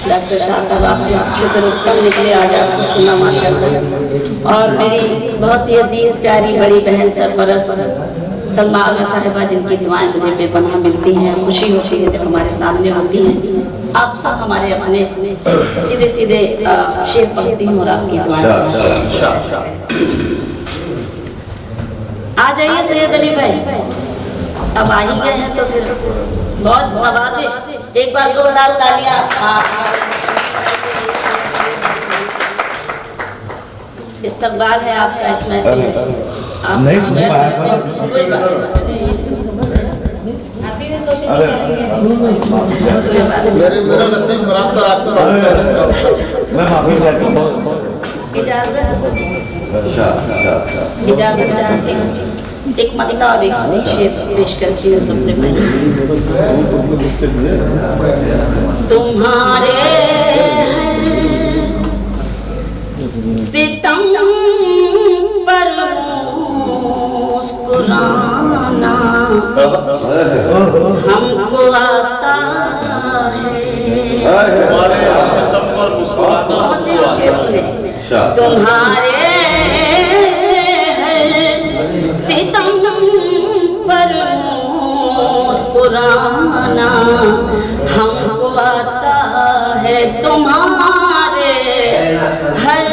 Doctor Shah साहब आपके शुक्र रुस्तम निकले, आज आपको सुना माशाअल्लाह। और मेरी बहुत ही अजीज़ प्यारी बड़ी बहन सरपरस्त सलमा आगा साहिबा, जिनकी दुआएं मुझे बेपनाह मिलती हैं, खुशी होती है जब हमारे सामने होती हैं। आप सब हमारे अपने सीधे सीधे शेर पढ़ती हूँ और आपकी दुआएं। आ जाइए सैयद अली भाई, अब आ ही गए हैं तो फिर बहुत नवाजिश, एक बार जोरदार तालियां। इस्तकबाल है आपका इसमें, आप नहीं सुन पाया, कोई बात नहीं, अभी भी सोशल मीडिया मेरा नसीब खराब था, आपको मैं माफी चाहता हूं। इजाजत चाहती हूँ, एक मत्ता और एक शेर पेश करती हूँ। सबसे पहले तुम्हारे सितम पर मुस्कुराना हमको आता है, तुम्हारे सितम पर मुस्कुराना। तुम्हारे सितम पर मुस्कुराना हमको आता है, तुम्हारे हर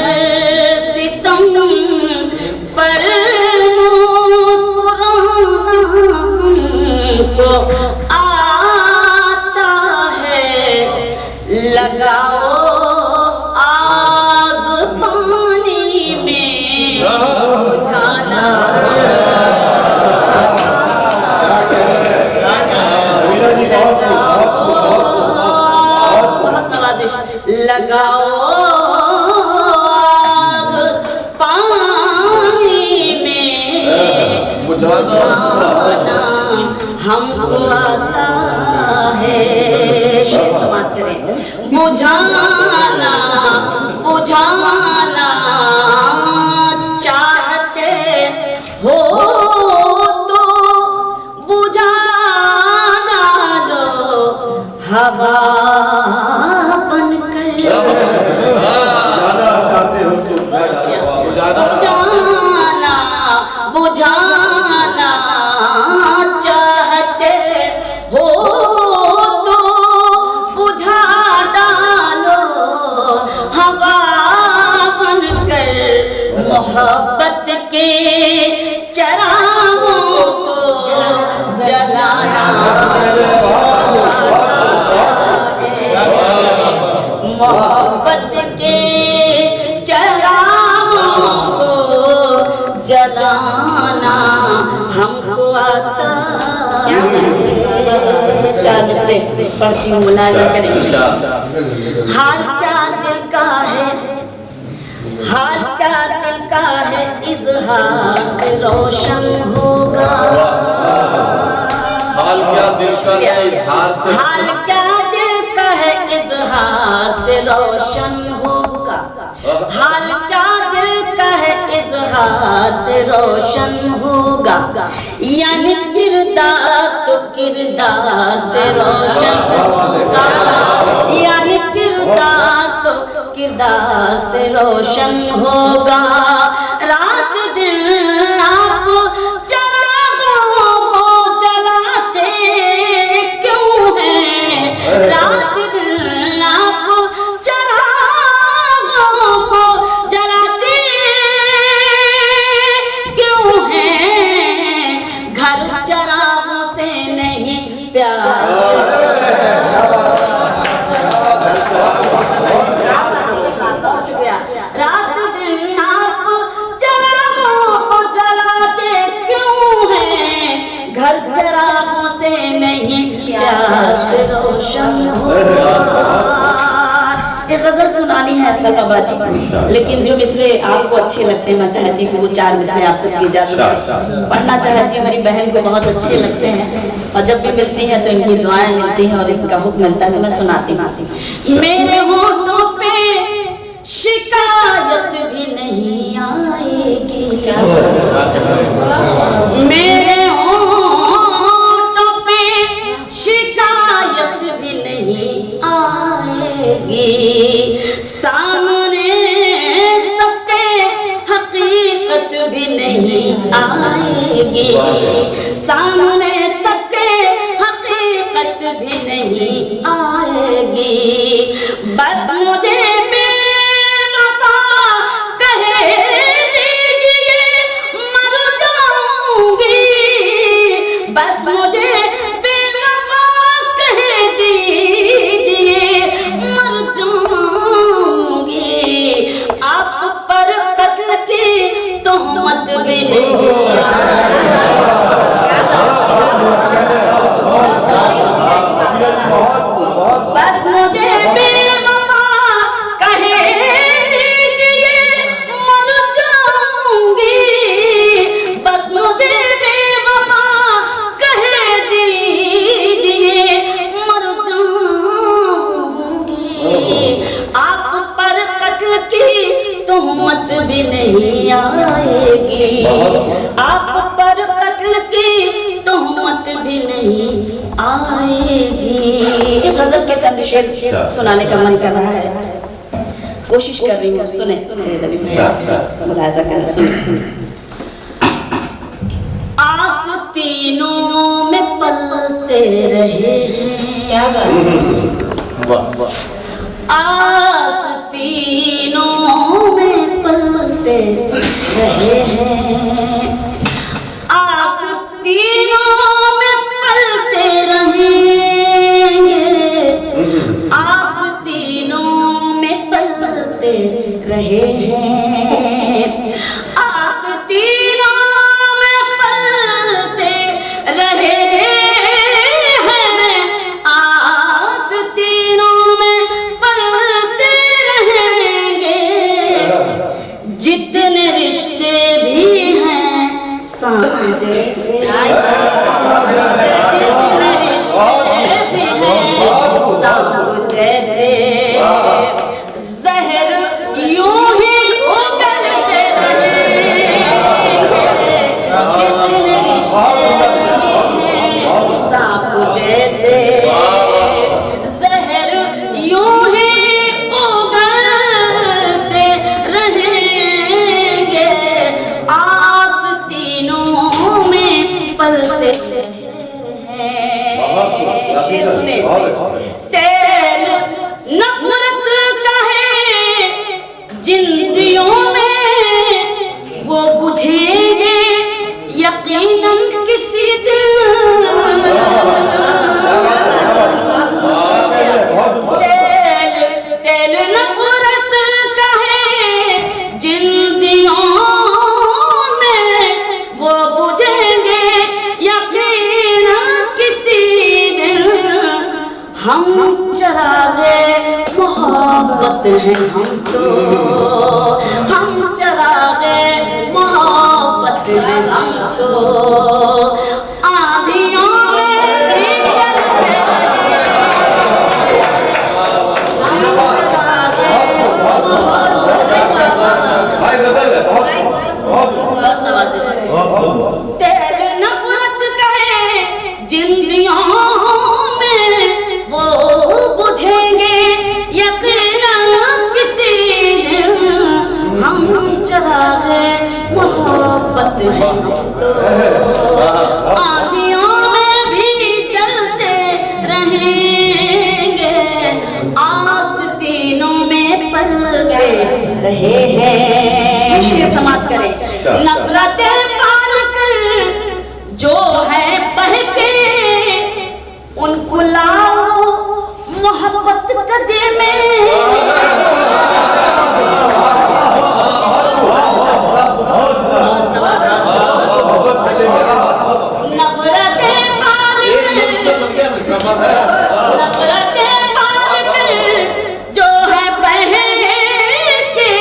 सितम पर मुस्कुराना हमको आता है। लगाओ लगाओ आग पानी में बुझाना हमको आता है। शेर समाप्त करें। बुझाना बुझाना चाहते हो तो बुझा डालो, हवा बुझाना बुझाना चाहते हो तो बुझा डालो, हवा बनकर मोहब्बत के चरागों को जलाना। मोहब्बत के जलाना हमको आता है। चार मिसरे पढ़ती हूँ, मुलाज़ा करेंगे। हाल क्या दिल का है, हाल क्या दिल का है, इज़हार से रोशन होगा। हाल क्या दिल का है, इज़हार से, हाल क्या दिल का है, इज़हार से रोशन होगा। हाल क्या दिल का है, इज़हार से रोशन होगा। यानी किरदार तो किरदार से रोशन होगा, यानी किरदार तो किरदार से रोशन होगा। रात दिन आप चरागों को जलाते क्यों हैं, रात दिन आप चरागों को जलाते क्यों हैं, घर चरागों से नहीं प्यार। रात दिन आप चरागों को जलाते क्यों हैं, घर चरागों से नहीं प्यार से रोशन होगा। एक गजल सुनानी है सलमा बाजी, लेकिन जो मिसरे आपको अच्छे लगते हैं मैं चाहती हूँ कि वो चार मिसरे आप सबकी इजाजत से पढ़ना चाहती हूँ। मेरी बहन को बहुत अच्छे लगते हैं और जब भी मिलती हैं तो इनकी दुआएं मिलती हैं और इसका हुक्म मिलता है तो मैं सुनाती हूँ। मेरे होठों पे शिकायत भी नहीं आएगी, मेरे होठों पे शिकायत भी नहीं आएगी। भी नहीं आएगी, आप पर कत्ल की तोहमत भी नहीं आएगी। गजल के चंद शेर सुनाने का मन कर रहा है, कोशिश कर रही हूँ, सुने मुलाजा करना, सुने। आस्तीनों में पलते रहे हैं, क्या बात, आस्तीनों में पलते रहे हैं, आस्तीनों में पलते रहेंगे, आस्तीनों में पलते रहे हैं, आस्तीनों में पलते रहे हैं, आस्तीनों में पलते रहेंगे, जितने रिश्ते भी हैं सांप जैसे, जितने रिश्ते भी हैं सांप जैसे, जहर यूं ही उगलते रहेंगे, जितने रिश्ते भी हैं सांप जैसे, जहर यूं ही उगलते रहेंगे, आस्तीनों में पलते हैं। सुने, तेल नफरत का है जिन दियों में, वो बुझेंगे यकीनन किसी दिन, तेल नफरत का है जिन दियों में, वो बुझेंगे यकीनन किसी दिन, हम चरागे मोहब्बत हैं हम तो, हम चरागे मोहब्बत हैं हम तो, आंधियों में भी चलते तेल नफरत का है जिन दियों में, वो बुझेंगे यकीनन किसी दिन, हम चरागे मोहब्बत है तो, आंधियों में भी चलते रहेंगे, आस्तीनों में पलते रहे हैं। शेर समाप्त करें। नफरतें पाल कर जो है बहके, उनको लाओ मोहब्बत कदे में, नफरतें पाल कर जो है बहके,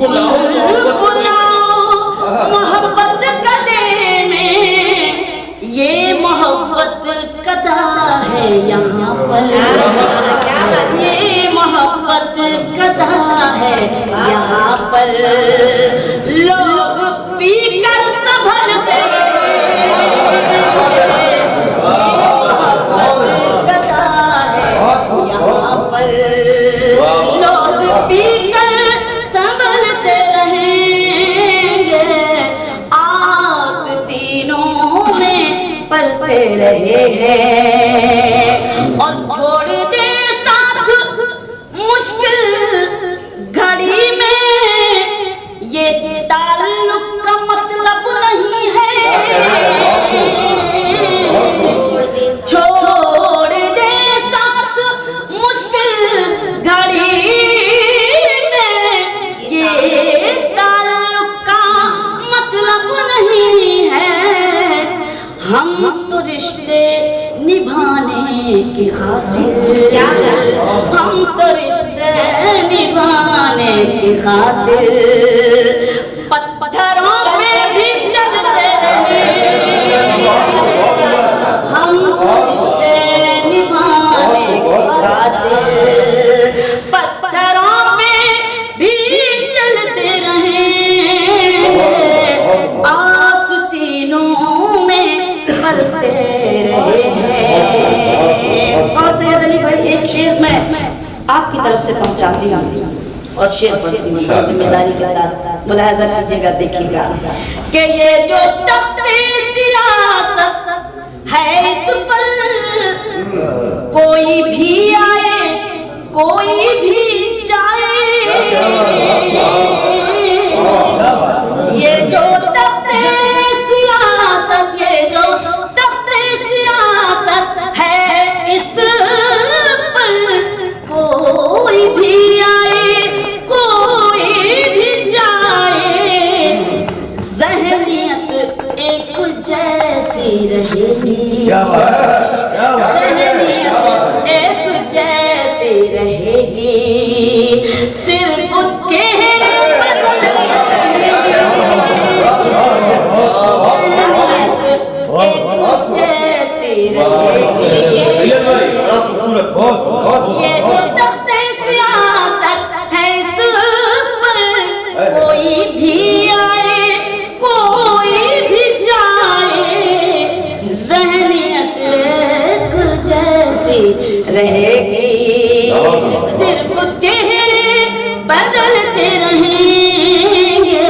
उनको लाओ मोहब्बत कदे में, ये मोहब्बत कदा है यहाँ पर, ये मोहब्बत कदा है यहाँ पर, लोग पी कर संभलते, मोहब्बत कदा है यहाँ पर, लोग पी कर संभलते रहेंगे, आस्तीनों में पलते रहे हैं, और छोड़ दे साथ मुश्किल घड़ी में, ये ताल्लुक का मतलब नहीं है, छोड़ दे साथ मुश्किल घड़ी में, ये ताल्लुक का मतलब नहीं है, हम तो रिश्ते निभाने की खातिर, हम तो रिश्ते निभाने की खातिर, पत्थरों पे भी चलते रहे, हम तो रिश्ते निभाने की खातिर, पत्थरों पे भी चलते रहे, आपकी तरफ से पहुंचाती हूँ और शेर पढ़ती हूँ जिम्मेदारी के साथ। मुलाहजा कीजिएगा, देखिएगा कि ये जो तख्ते सियासत है इस पर कोई भी आए कोई भी जाए, ये जो तख्ते सियासत, ये जो तख्ते सियासत है इस पर कोई भी आए कोई भी जाए, ज़हनियत एक जैसी रहेगी, ज़हनियत एक जैसी रहेगी, सिर्फ चेहरे पर एक जैसी रहेगी। ये जो तख्ते सियासत है इस पर कोई भी आए कोई भी जाए, ज़हनियत एक जैसी रहेगी, सिर्फ चेहरे बदलते रहेंगे,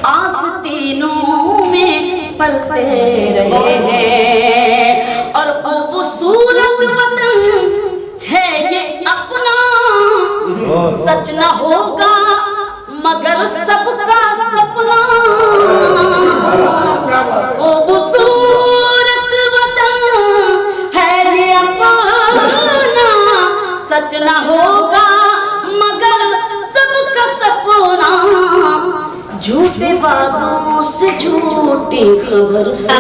आस्तीनों में पलते रहे हैं, और खूबसूरत वतन है ये अपना, सच न होगा मगर सबका सपना, खूबसूरत वतन है ये अपना, सच न होगा मगर सबका सपना, झूठे वादों से झूठी खबर से,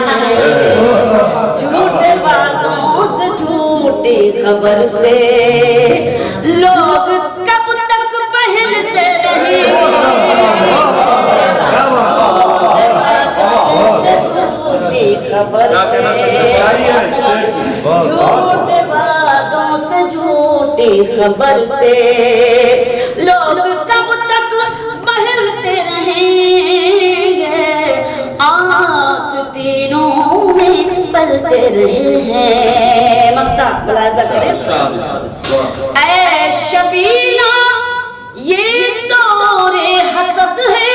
झूठे वादों से झूठी खबर से लोग कब तक पहनते रहे, झूठी खबर से, झूठे वादों से झूठी खबर से लोग कब तक बहलते रहेंगे, आस्तीनों में पलते रहे हैं। मक्ता मुलाहजा करें, ऐ शबीना ये दौरे हसद है,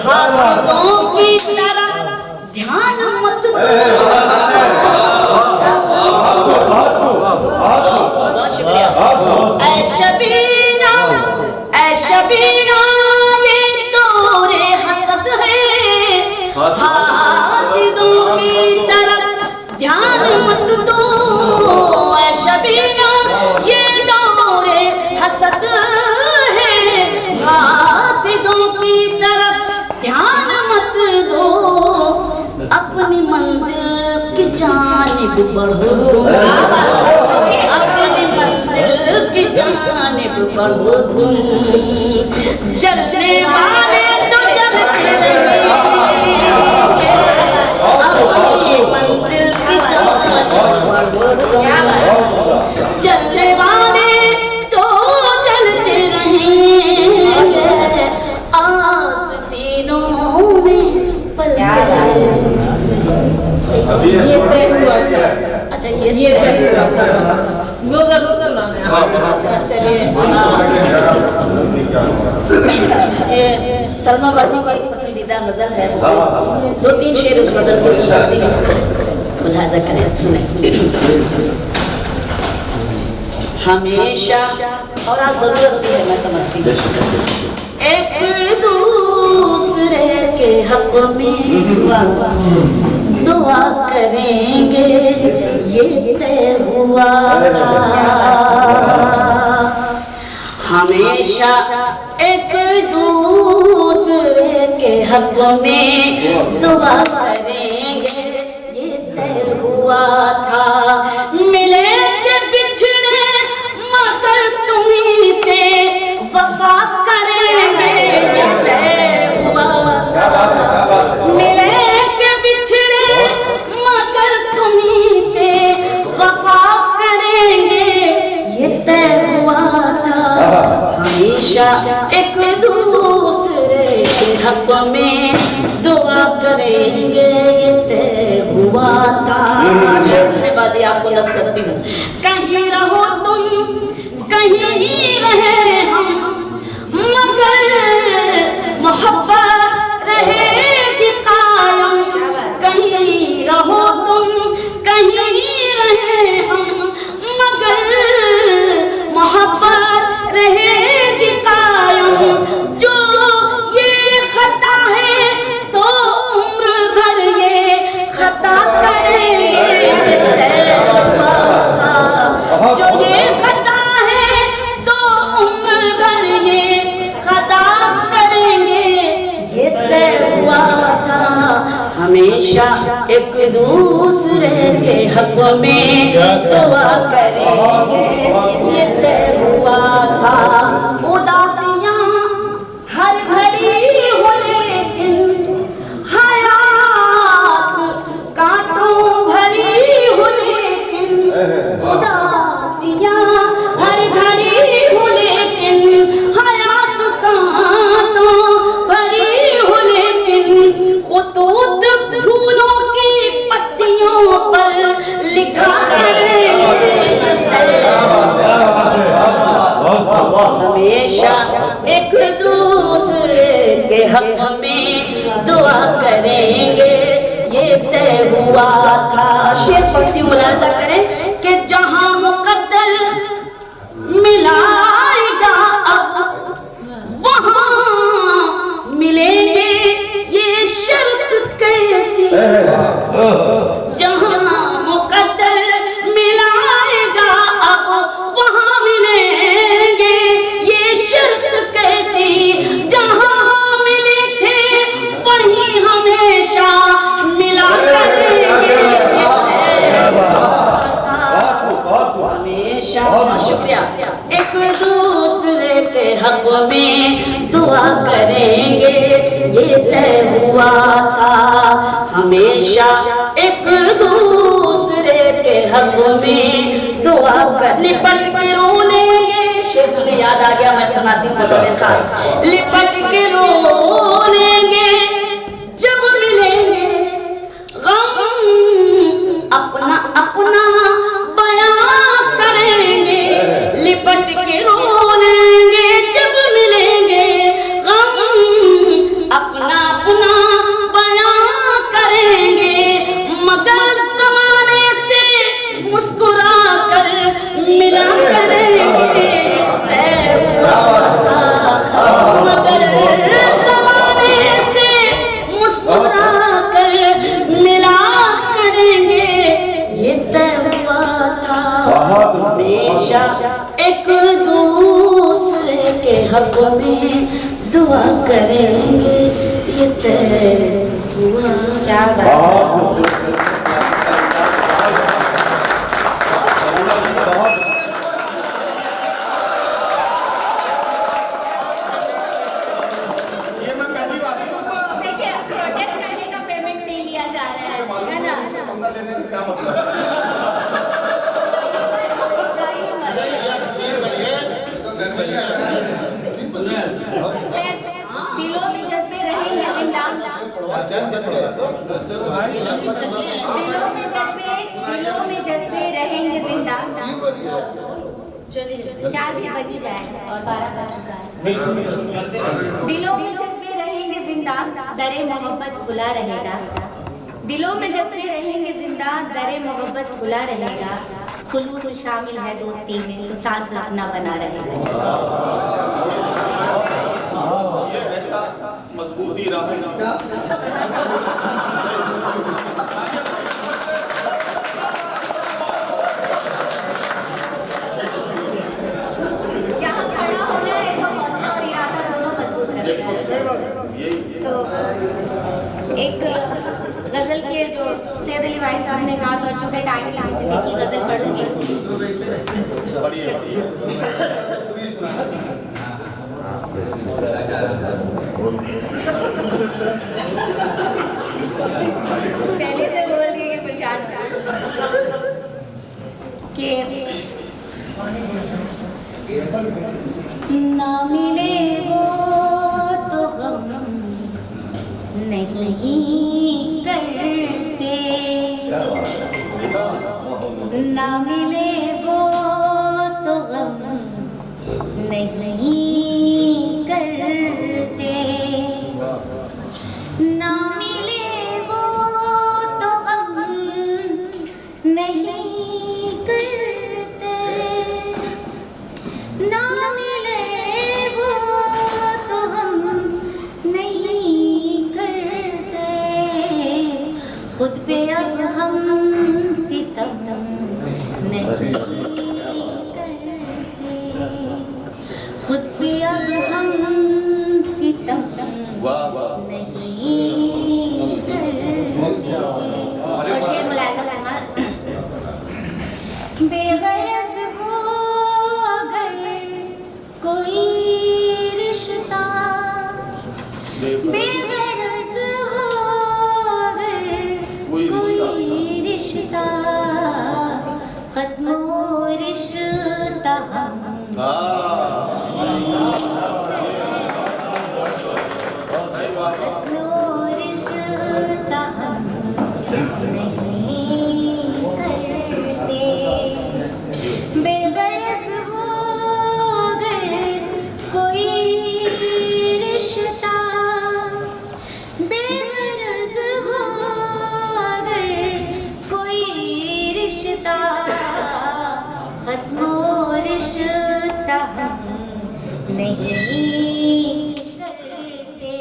हासिदों की तरफ ध्यान मत दो, ऐ शबीना, ऐ शबीना ये दौरे हसद है, हासिदों की तरफ ध्यान मत दो, ऐ शबीना ये दौरे हसद है, हासिदों की तरफ ध्यान मत दो, अपनी मंजिल की जानिब बढ़ो, अपनी मंजिल की जानिब बढ़ो तुम, जलने वाले तो जलते रहेंगे, अपनी मंजिल की जानिब बढ़ो तुम, जलने वाले तो जलते रहेंगे, आस्तीनों में पलते रहेंगे। ये तय हुआ था। अच्छा ये तय हुआ था, वो जरूर सुनाना है। अच्छा चलिए, ये सलमा बाजी की पसंदीदा गजल है, 2-3 शेर उस गजल के सुनाती हूँ, मुलाहजा करें, सुने। हमेशा और आज जरूरत भी है, मैं समझती हूँ, एक दूसरे के हक में दुआ करेंगे ये तय हुआ था, हमेशा एक दूसरे के हक में दुआ करेंगे ये तय हुआ था, मिले के बिछड़े मगर तुम्हीं से वफा करेंगे ये तय हुआ था, मिले के बिछड़े मगर तुम्हीं से वफा करेंगे ये तय हुआ था, हमेशा एक दूसरे के हक में दुआ करेंगे ये तय हुआ था। बाजी आपको नज़ करती हूँ, कहीं रहो तुम नहीं रहे हम, मगर मोहब्बत रहेगी कायम। कहीं रहो तुम, कहीं रहे हम, मगर मोहब्बत रहेगी कायम। जो ये खता है तो उम्र भर ये खता करेंगे, तय हुआ था। जो ये खता है तो उम्र भर ये खता करेंगे, ये तय हुआ था। हमेशा एक दूसरे के हक में दुआ करेंगे, ये तय हुआ था। उदासियां हर घड़ी हो लेकिन हयात कांटों भरी हो, लेकिन उदासियां हर घड़ी हो लेकिन हयात कांटों भरी हो, लेकिन खुतूत फूलों की पत्तियों पर लिखा करेंगे। हमेशा एक दूसरे के हक में दुआ करेंगे, ये तय हुआ था। शेर पढ़ती मुलाजा करें कि जहां मुकद्दर मिलाएगा अब वहां मिलेंगे, ये शर्त कैसी। जहां मुकद्दर मिलाएगा अब वहां मिलेंगे, ये शर्त कैसी। जहां मिले थे वहीं हमेशा मिला करेंगे, हमेशा। शुक्रिया। एक दूसरे के हक में दुआ करेंगे, ये तय हुआ था। हमेशा एक दूसरे के हक में दुआ कर, लिपट के रो लेंगे। शेर सुने याद आ गया, मैं सुनाती हूँ बतौर खास। लिपट के रो लेंगे जब मिलेंगे, गम अपना अपना बयां करेंगे। लिपट के रो लेंगे जब मिलेंगे, गम अपना अपना बयां करेंगे, मगर ज़माने से मुस्कुरा कर मिला करेंगे, तय हुआ था। मगर ज़माने से मुस्कुरा कर मिला करेंगे, ये तय हुआ था। हमेशा एक दूसरे के हक में दुआ करेंगे, ये तय हुआ। क्या बात। देखिए, प्रोटेस्ट करने का पेमेंट नहीं लिया जा रहा है ना। क्या मतलब? दिलों में जज्बे रहेंगे जिंदा, दिलों में जज्बे रहेंगे जिंदा। 4 भी बज ही जाए और 12 बज चुका है। दिलों में जज्बे रहेंगे जिंदा, दरे मोहब्बत खुला रहेगा। दिलों में जज्बे रहेंगे जिंदा, दरे मोहब्बत खुला रहेगा। खुलूस शामिल है दोस्ती में तो साथ अपना बना रहेगा। ये ऐसा मजबूती राहुल यहाँ खड़ा होना है तो हौसला और इरादा दोनों मजबूत रखना है। तो एक गजल के जो सैयद अली भाई साहब ने कहा, तो चूंकि टाइम नहीं, किसी एक ही गजल पढ़ूंगी। पहले से बोल दिए कि परेशान कि ना मिले वो तो गम नहीं करते, ना मिले वो तो गम नहीं करते, ना मिले वो तो गम नहीं करते, ना मिले वो तो हम नहीं करते, खुद पे अब हम सितम नहीं करते, खुद पे अब हम सितम वाह वाह नहीं करते। और शेर मुलाज़ा फरमा, बेगरज हो अगर कोई रिश्ता, बेगरज हो अगर कोई रिश्ता, खत्म हो रिश्ता हम खत्म हो रिश्ता हम नहीं करते, बेगरज हो अगर कोई रिश्ता, बेगरज हो अगर कोई रिश्ता, खत्म हो रिश्ता हम नहीं करते।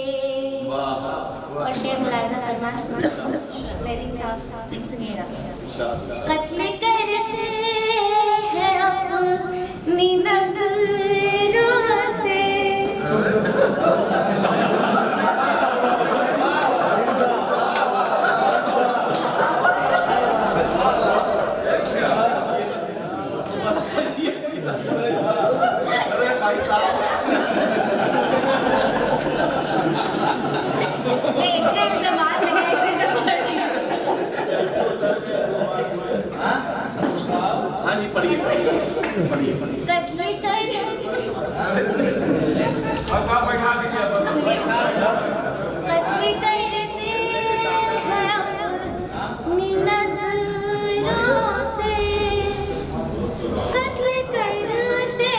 और शेर मुलाज़ा फरमा, नदीम साहब सुनिएगा। कत्ल करते हैं अपनी नज़रों से, अरे भाई साहब नहीं इतने इल्ज़ामात लगे ऐसे ज़बान नहीं। हाँ जी पढ़िए पढ़िए पढ़िए कत्ल करते हैं अपनी नज़रों से, कत्ल करते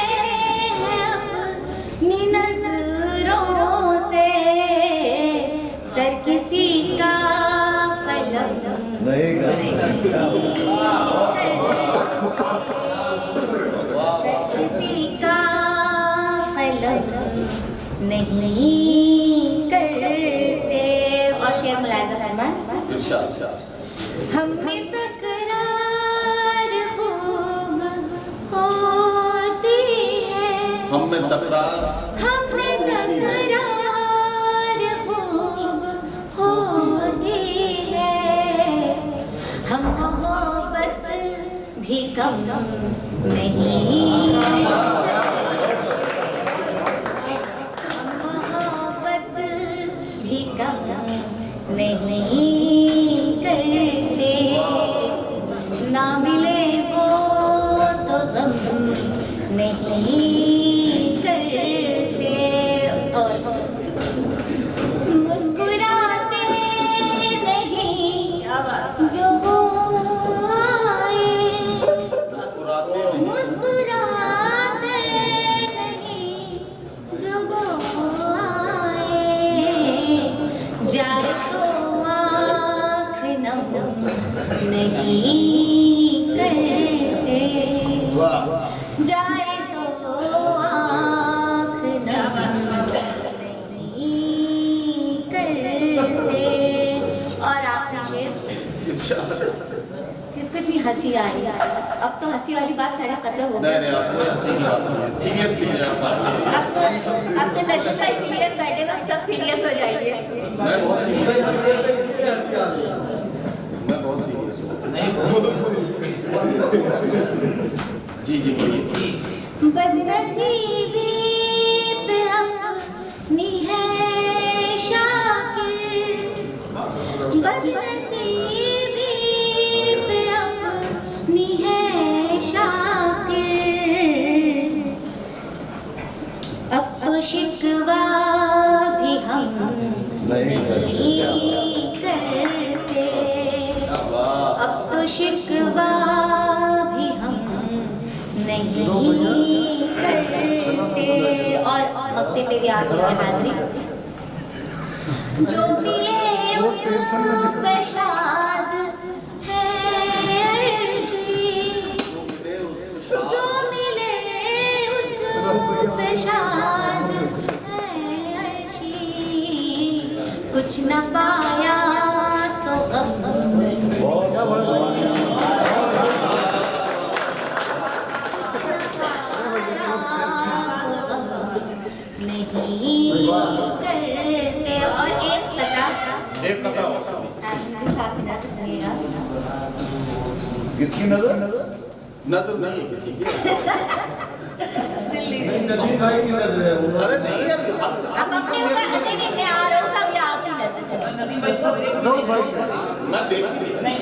हैं अपनी नज़रों से, सर किसी का कलम नहीं करते, सर किसी का कलम नहीं करते। और शेर मुलाज़ा फरमा, इरशाद हमें तकरार खूब होती है, हमें तकरार हमें तकरार खूब होती है, हम मोहब्बत भी कम नहीं करते, हम मोहब्बत भी कम नहीं करते, ना मिले वो तो गम नहीं करते, और मुस्कुराते नहीं जो वो आए, मुस्कुराते नहीं जो वो आए, जाए तो आँख नम नहीं करते, जाए तो आँख नम नहीं करते। और आप शेर किसको इतनी हंसी आ रही है? अब तो हंसी वाली बात सारी खत्म हो गई। नहीं नहीं आपको हंसी की बात नहीं है सीरियस लीजिए आप अब तो नदीम भाई सीरियस बैठे हुए, अब सब सीरियस हो जाइए। मैं बहुत सीरियस मैं बहुत सीरियस हूँ जी जी बोलिए बदनसीबी पे अपनी है शाकिर, बदनसीबी पे अपनी है शाकिर, अब तो शिकवा भी हम नहीं करते, अब तो शिकवा भी हम नहीं करते। करते और वक्ते पे भी आप लोग की हाजिरी। जो मिले उस पे शाद है अर्शी, जो मिले उस पे शाद है अर्शी, कुछ न पाया तो गम नहीं करते। और एक कथा और साथ में नजर सुनिएगा। किसकी नजर? नजर नहीं है किसी की। नदीम भाई की नजर है वो। अरे नहीं यार, आप अपने ऊपर देखिए, मैं आ रहा हूँ सब या आपकी नजर से। मैं देख भी नहीं,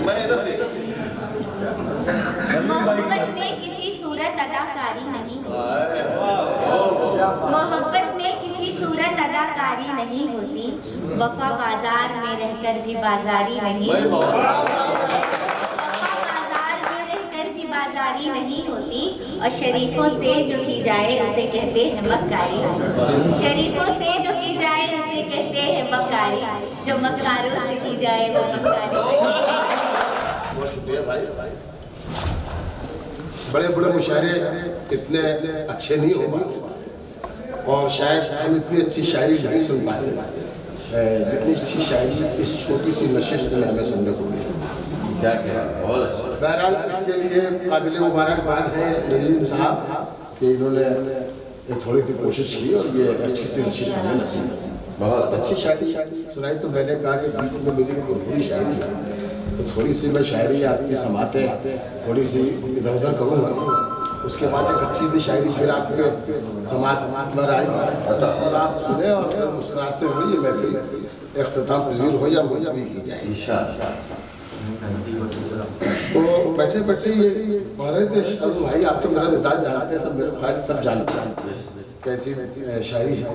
मैं इधर देख। मोहब्बत में किसी सूरत अदाकारी नहीं होती, मोहब्बत में किसी सूरत अदाकारी नहीं होती, वफा बाजार में रहकर भी बाजारी नहीं होती, वफा बाजार में रहकर भी बाजारी नहीं होती। और शरीफों से जो की जाए उसे कहते हैं मक्कारी, शरीफों से जो की जाए उसे कहते हैं मक्कारी, जो मक्कारों से की जाए वो मक्कारी। बहुत शुक्रिया भाई। बड़े बड़े मुशायरे इतने अच्छे नहीं हो पाते और शायद हम इतनी अच्छी शायरी नहीं सुन पाते जितनी अच्छी शायरी इस छोटी सी नशिस्त में हमें सुनने को मिली। क्या क्या बहुत अच्छा। बहरहाल इसके लिए काबिल मुबारकबाद है नदीम साहब कि इन्होंने एक थोड़ी सी कोशिश की और ये अच्छी सी नशिस्त हमें नसीब बहुत अच्छी शायरी सुनाई। तो मैंने कहा कि बीच में मेरी खुरखुरी शायरी है तो थोड़ी सी मैं शायरी आपकी समाते थोड़ी सी इधर उधर करूँगा, उसके बाद एक अच्छी सी शायरी फिर आपके समात में आएगी और आप सुने और फिर मुस्कुराते हुए ये महफिल अख्ताम पजीर हो या मुलतवी की जाए। तो बैठे बैठे ये पढ़ रहे थे शर्म भाई, आप तो मेरा मिजाज जानते हैं, सब मेरे ख्याल सब जानते हैं कैसी शायरी है,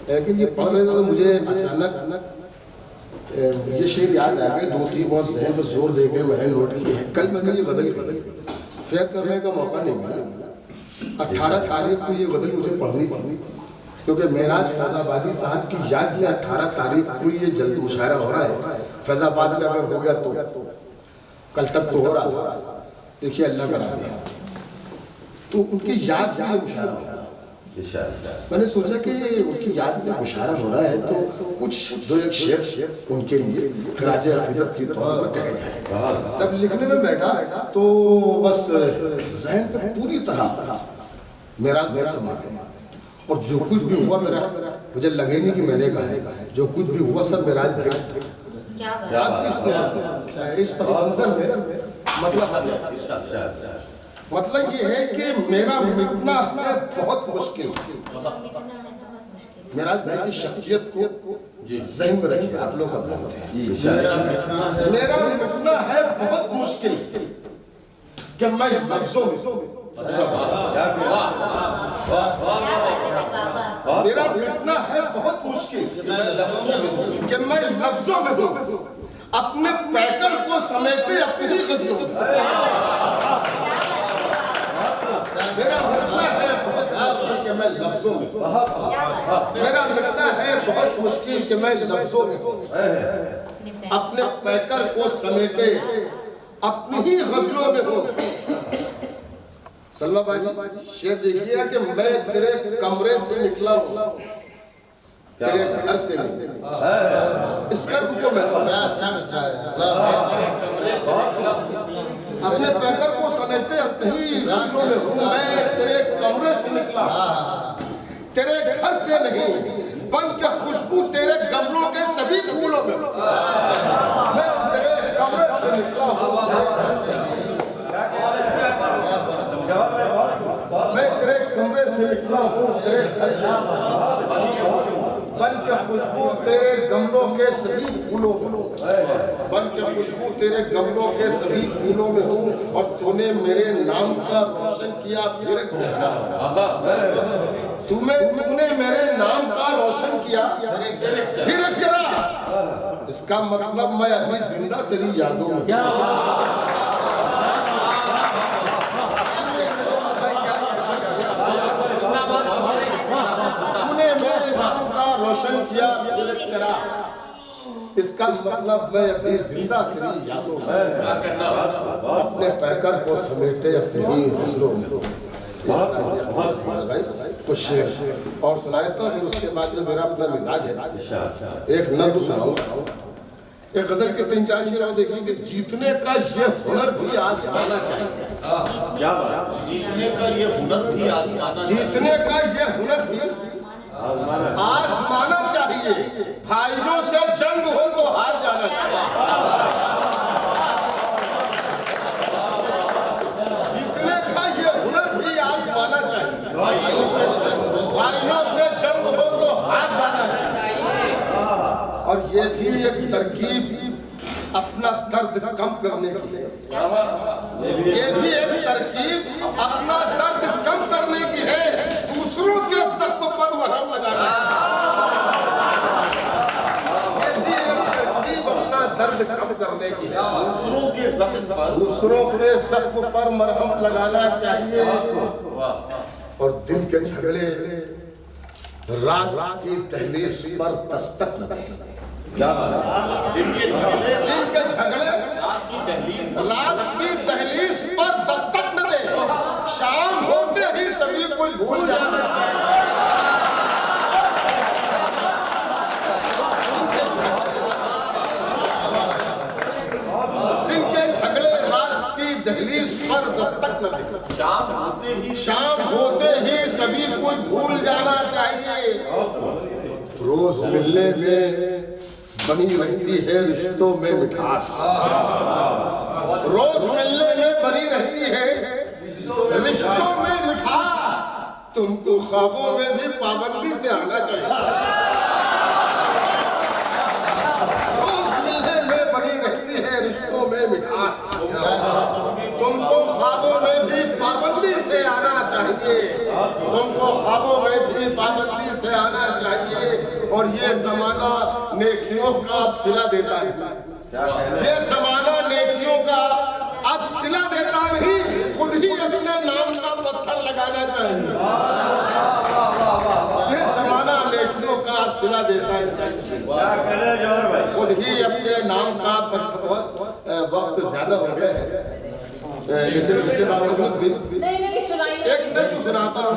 लेकिन ये पढ़ रहे थे तो मुझे अचानक ये शेर याद आ गए। 2-3 बहुत जहन पर जोर दे के मैंने नोट की है। कल मैंने ये गज़ल की, फेयर करने का मौका नहीं मिला। 18 तारीख को ये गज़ल मुझे पढ़नी थी क्योंकि मेराज फैज़ाबादी साहब की याद में 18 तारीख को ये जल्द मुशायरा हो रहा है। फैज़ाबाद में अगर हो गया तो कल तक तो हो रहा था, देखिए अल्लाह करा दिया, तो उनकी याद में मुशायरा हो रहा है। मैंने सोचा कि उनकी याद में मुशायरा हो रहा है तो कुछ 2-1 शेर उनके लिए खराज अक़ीदत की तौर पर कहे जाए। तब लिखने में बैठा तो बस ज़हन से पूरी तरह मेरा दिल समा गया और जो कुछ भी हुआ मेरा मुझे लगे नहीं कि मैंने कहा है, जो कुछ भी हुआ सब मेरा भाई। आप इस पस मंज़र में मतलब ये है कि मेरा मिटना है बहुत मुश्किल। मेरा भाई की शख्सियत को ज़हन में रखिए, आप लोग सब जानते हैं मेरा मिटना है बहुत मुश्किल कि मैं लफ्ज़ों में मेरा मिटना है बहुत मुश्किल कि मैं लफ्ज़ों में हूँ, अपने पैकर को समेटे अपनी गज़लों में। मेरा मिटना है बहुत मुश्किल कि मैं लफ्ज़ों में, मेरा मिटना है बहुत मुश्किल कि मैं लफ्ज़ों में अपने पैकर को समेटे अपनी ही गज़लों में हूँ। सल्लल्लाहु अलैहि वसल्लम शेर देखिएगा कि मैं तेरे कमरे से निकला हूँ, तेरे घर से नहीं। इस कर्ज को मैं अपने पैकर को समेटे अपने ही गज़लों में हूँ। मैं तेरे कमरे से निकला, तेरे घर से नहीं, बन के खुशबू तेरे गमलों के सभी फूलों में। मैं तेरे कमरे से निकला हूँ, मैं तेरे कमरे से निकला हूँ, तेरे घर से बन के खुशबू तेरे गमलों के सभी फूलों में, बन के खुशबू तेरे गमलों के सभी फूलों में हूँ। और तूने मेरे नाम का रोशन किया फिर एक जगह, तूने मेरे नाम का रोशन किया फिर एक जगह। इसका मतलब मैं अभी जिंदा तेरी यादों में। इसका मतलब मैं अपनी जिंदा तेरी यादों में अपने पैकर को समेटे अपने ही हौसलों में कुछ शेर और सुनाए तो फिर उसके बाद जो मेरा अपना मिजाज है एक नज़्म सुनाऊंगा। एक गजल के 3-4 शेर और देखिए कि जीतने का ये हुनर भी आजमाना चाहिए। क्या बात? जीतने का ये हुनर भी आजमाना जीतने का ये हुनर भी आजमाना चाहिए। भाइयों से जंग हो तो हार जाना चाहिए। जीतने का ये हुनर भी आजमाना चाहिए। भाइयों से जंग हो तो हार जाना चाहिए। और ये भी एक तरकीब अपना दर्द कम करने की है। ये भी एक तरकीब अपना दर्द कम करने की है, दूसरों के जख्म पर मरहम लगाना। ये भी एक तरकीब अपना दर्द कम करने की है, दूसरों के जख्म पर मरहम लगाना चाहिए। और दिन के झगड़े रात की दहलीज पर दस्तक न दें। क्या बात? दिन के झगड़े रात की दहलीज पर दस्तक न दे। शाम होते ही सभी कोई भूल जाना चाहिए। दिन के झगड़े रात की दहलीज पर दस्तक न दे। शाम होते ही सभी कोई भूल जाना चाहिए। रोज मिलने में बनी रहती है रिश्तों में मिठास। रोज मिलने में बनी रहती है रिश्तों में मिठास। तुमको ख्वाबों में भी पाबंदी से आना चाहिए। रोज मिलने में बनी रहती है रिश्तों में मिठास। तुमको ख्वाबों में भी पाबंदी से आना चाहिए। तुमको ख्वाबों में भी पाबंदी से आना चाहिए। और ये जमाना नेकियों का अब सिला देता नहीं। ये जमाना नेकियों का अब सिला देता नहीं, खुद ही अपने नाम का पत्थर लगाना चाहिए। ये जमाना नेकियों का अब सिला देता नहीं, खुद ही अपने नाम का पत्थर। वक्त ज्यादा हो गया है लेकिन उसके बावजूद भी एक नज़्म सुनाता हूँ।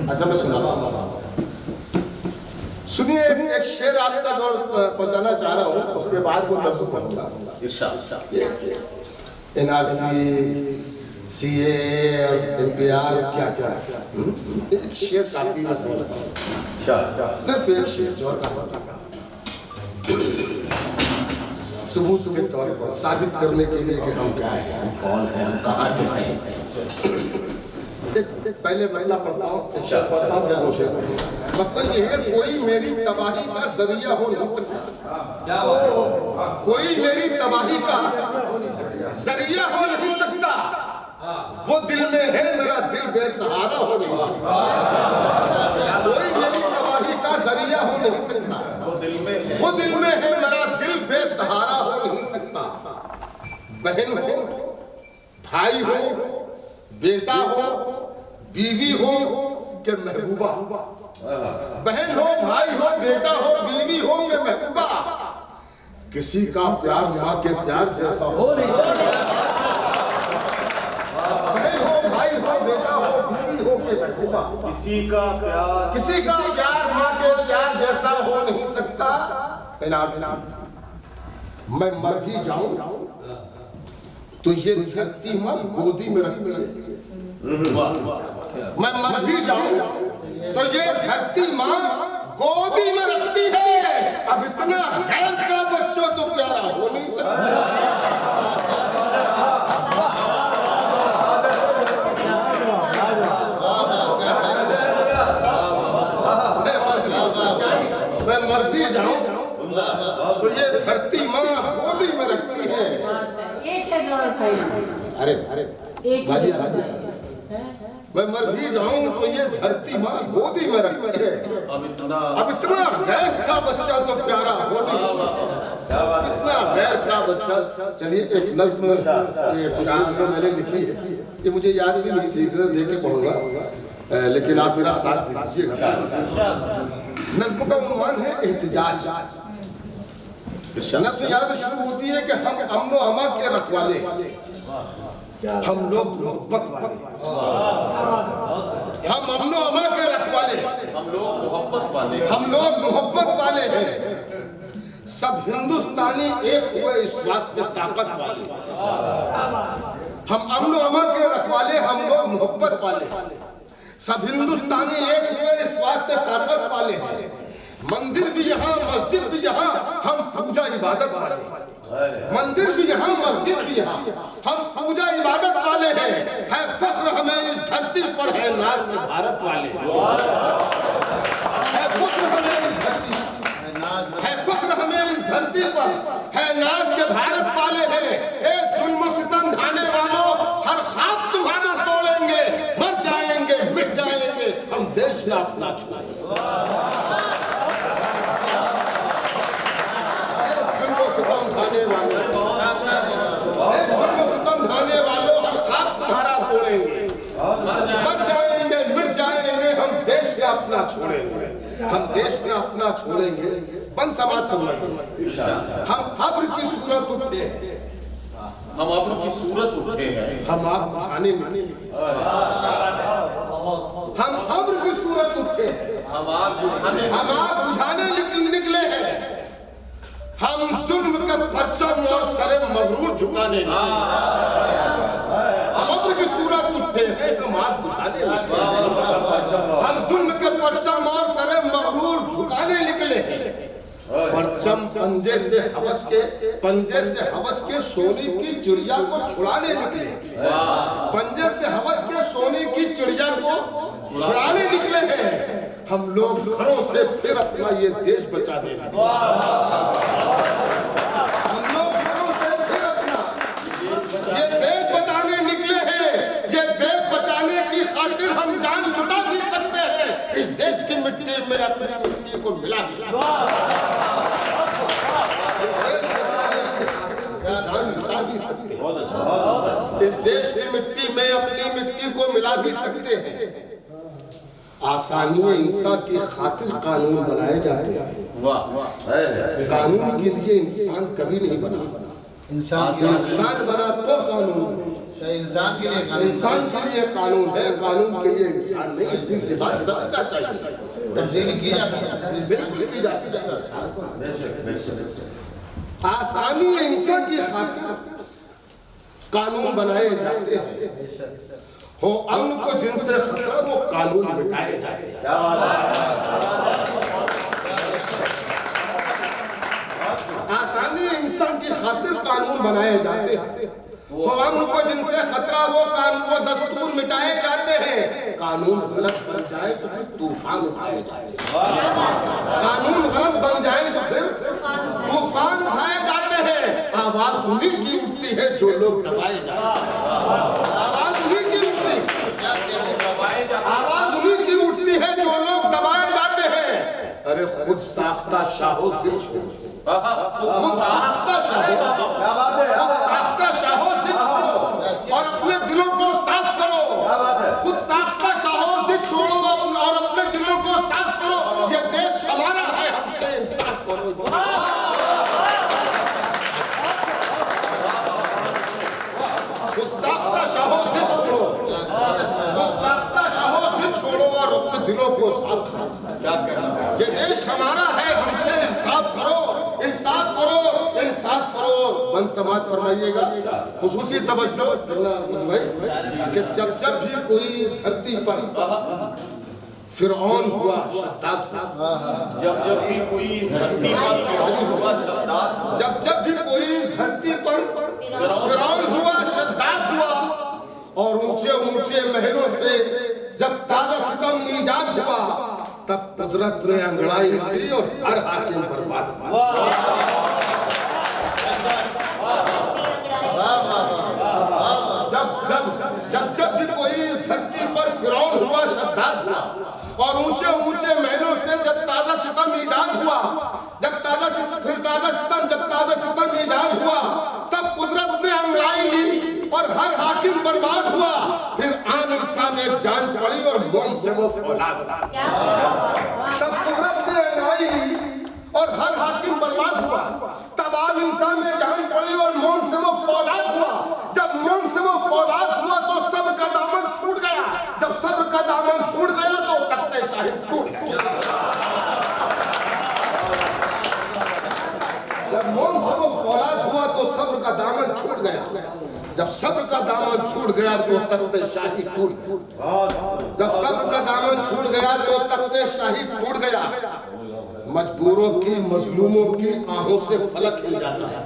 अच्छा मैं सुनाता हूँ, सुनिए। एक शेर आप तक और पहुंचाना चाह रहा हूँ, उसके बाद वो नज़्म पढ़ूंगा। NRC, CA और NPR क्या क्या एक शेर काफी मैं समझता हूँ। सिर्फ एक शेर जोर का होता सबूत के तौर पर साबित करने के लिए कि हम क्या हैं, हम कौन हैं, हम कहाँ के हैं। पहले मतलब पढ़ता हूँ, पढ़ता हूँ शेर। मतलब ये है कोई मेरी तबाही का जरिया हो नहीं सकता। कोई मेरी तबाही का जरिया हो नहीं सकता। वो दिल में है मेरा दिल बेसहारा हो नहीं सकता। कोई मेरी तबाही का जरिया हो नहीं सकता। वो दिल में है मेरा दिल बेसहारा हो नहीं सकता। बहन हो, भाई हो, बेटा हो, बीवी हो के महबूबा। बहन हो, भाई हो, बेटा हो, बीवी हो के महबूबा। किसी का प्यार माँ के प्यार जैसा हो नहीं सकता। बहन हो, भाई हो, बेटा हो, बीवी हो के महबूबा। किसी का प्यार माँ के प्यार जैसा हो नहीं सकता। मैं मर भी जाऊं तो ये धरती माँ गोदी में रखती है। मैं मर भी जाऊं तो ये धरती माँ गोदी में रखती है। अब इतना गैर का बच्चा तो प्यारा हो नहीं सकता। मैं मर भी जाऊं तो ये धरती माँ गोदी में रखती है। अरे बाजी मैं मर भी जाऊं तो ये धरती माँ गोदी में रखती है। अब इतना गैर का बच्चा तो प्यारा हो नहीं, इतना गैर का बच्चा। चलिए एक नज्म मैंने लिखी है, ये मुझे याद भी नहीं, ठीक से देख के पढ़ूंगा, लेकिन आप मेरा साथ दीजिएगा। नज्म का उन्वान है एहतिजाज। नज्म याद शुरू होती है कि हम अमनो अमा के रखवाले, हम लोग मोहब्बत वाले, हम अमनो अमा के रखवाले, हम लोग मोहब्बत वाले, हम लोग मोहब्बत वाले हैं। सब हिंदुस्तानी एक हुए इस वास्ते ताकत वाले, हम अमनो अमा के रखवाले, हम लोग मोहब्बत वाले। सब हिंदुस्तानी एक हुए इस वास्ते ताकत वाले हैं। मंदिर भी यहाँ मस्जिद भी यहाँ, हम पूजा इबादत वाले। मंदिर भी यहाँ मस्जिद भी यहाँ, हम पूजा इबादत वाले हैं। है फख्र हमें इस धरती पर, है नाज के भारत वाले। है फख्र हमें इस धरती, है फख्र हमें इस धरती पर, है नाज के भारत वाले हैं। ए जुल्म सितम ढाने वालों, हर ख्वाब तुम्हारा तोड़ेंगे, मर जाएंगे मिट जाएंगे, हम देश ना अपना छोड़ेंगे। ढाने वालों, हर ख्वाब तुम्हारा तोड़ेंगे, मर जाएंगे मिट जाएंगे, हम देश ना अपना छोड़ेंगे, हम देश ना अपना छोड़ेंगे। बन समाज समझ, हम अब्र की सूरत उठे, हम अब्र की सूरत उठे हैं, हम आग बुझाने निकले, हम अब्र की सूरत उठे, हम आग बुझाने निकले हैं। हम जुल्म के परचम और सरे मगरूर झुकाने निकले, हम अब्र की सूरत उठे हैं, हम आग बुझाने निकले, हम जुल्म के परचम और सरे मगरूर झुकाने निकले हैं। परचम पंजे से हवस के सोने की चिड़िया को छुड़ाने निकले, पंजे से हवस के सोने की चिड़िया को छुड़ाने निकले हैं। हम लोग घरों से फिर अपना ये देश बचाने निकले, हम लोग घरों से फिर अपना ये देश बचाने निकले हैं। ये देश बचाने की खातिर हम जान लुटा भी सकते हैं, इस देश की मिट्टी में अपनी मिट्टी को मिला भी सकते हैं, इस देश की मिट्टी में अपनी मिट्टी को मिला भी सकते हैं। आसानियों इंसान की खातिर कानून बनाए जाते हैं, कानून के लिए इंसान कभी नहीं बना, इंसान बना तो कानून, इंसान के लिए कानून है, कानून के लिए इंसान नहीं। इसी बात समझना चाहिए, तब्दीली की जाती है, बिल्कुल की जा सकती है। आसानी इंसान की खातिर कानून बनाए जाते हैं, हो अमन को जिनसे खतरा वो कानून मिटाए जाते हैं। आसानी इंसान की खातिर कानून बनाए जाते हैं, हो अमन को जिनसे खतरा वो कानून वो दस्तूर मिटाए जाते हैं। कानून गलत बन जाए तो फिर तूफान उठाए जाते हैं, कानून गलत बन जाए तो फिर तूफान उठाए जाते हैं। आवाज उन्हीं की उठती है जो लोग दबाए जाते हैं, आवाज उन्हीं की उठती, आवाज उन्हीं की उठती है जो लोग दबाए जाते हैं। अरे खुद साख्ता शाहो से छोड़ो, खुद साख्ता शाहो से छोड़ो और अपने दिलों को साफ करो, खुद साख्ता शाहो से छोड़ो और अपने दिलों को साफ करो। ये देश हमारा है, हमसे इंसाफ करो। खुद साख्ता शाहो से छोड़ो, खुद साख्ता शाहो से छोड़ो और अपने दिलों को साफ करो। ये देश हमारा है, हमसे इंसाफ करो, इंसाफ करो, इंसाफ करो। बन समाज फरमाइएगा, खुसूसी तवज्जो भाई कि जब जब भी कोई इस धरती पर फिरौन हुआ, शद्दाद हुआ, जब जब भी कोई इस धरती पर फिरौन हुआ, शद्दाद, जब जब भी कोई इस धरती पर फिरौन हुआ, शद्दाद हुआ और ऊंचे ऊंचे महलों से जब ताजा सितम ईजाद हुआ, तब कुदरत ने अंगड़ाई ली और हर हाकिम बर्बाद हुआ। जब भी कोई इस धरती पर फिरौन हुआ, शद्दाद हुआ और ऊंचे ऊंचे महलों से जब ताजा सितम ईजाद हुआ, जब ताजा सितम ईजाद हुआ, तब कुदरत ने अंगड़ाई ली और हर हाकिम बर्बाद हुआ। फिर आन इंसान में जान पड़ी और मोम से वो फौलाद, तब कुदरत ने आई और हर हाकिम बर्बाद हुआ, तब आम इंसान में जान पड़ी और मौन से वो फौलाद हुआ। जब मौन से वो फौलाद हुआ तो सब्र का दामन छूट गया, जब सब्र का दामन छूट गया तो तख्ते शाही टूट गया। जब मौन से वो फौलाद हुआ तो सब्र का दामन छूट गया, जब सब्र का दामन छूट गया तो तख्ते शाही टूट गया। जब सब्र का दामन छूट गया तो तख्ते शाही टूट गया। मजबूरों की मजलूमों की आहों से फलक हिल जाता है।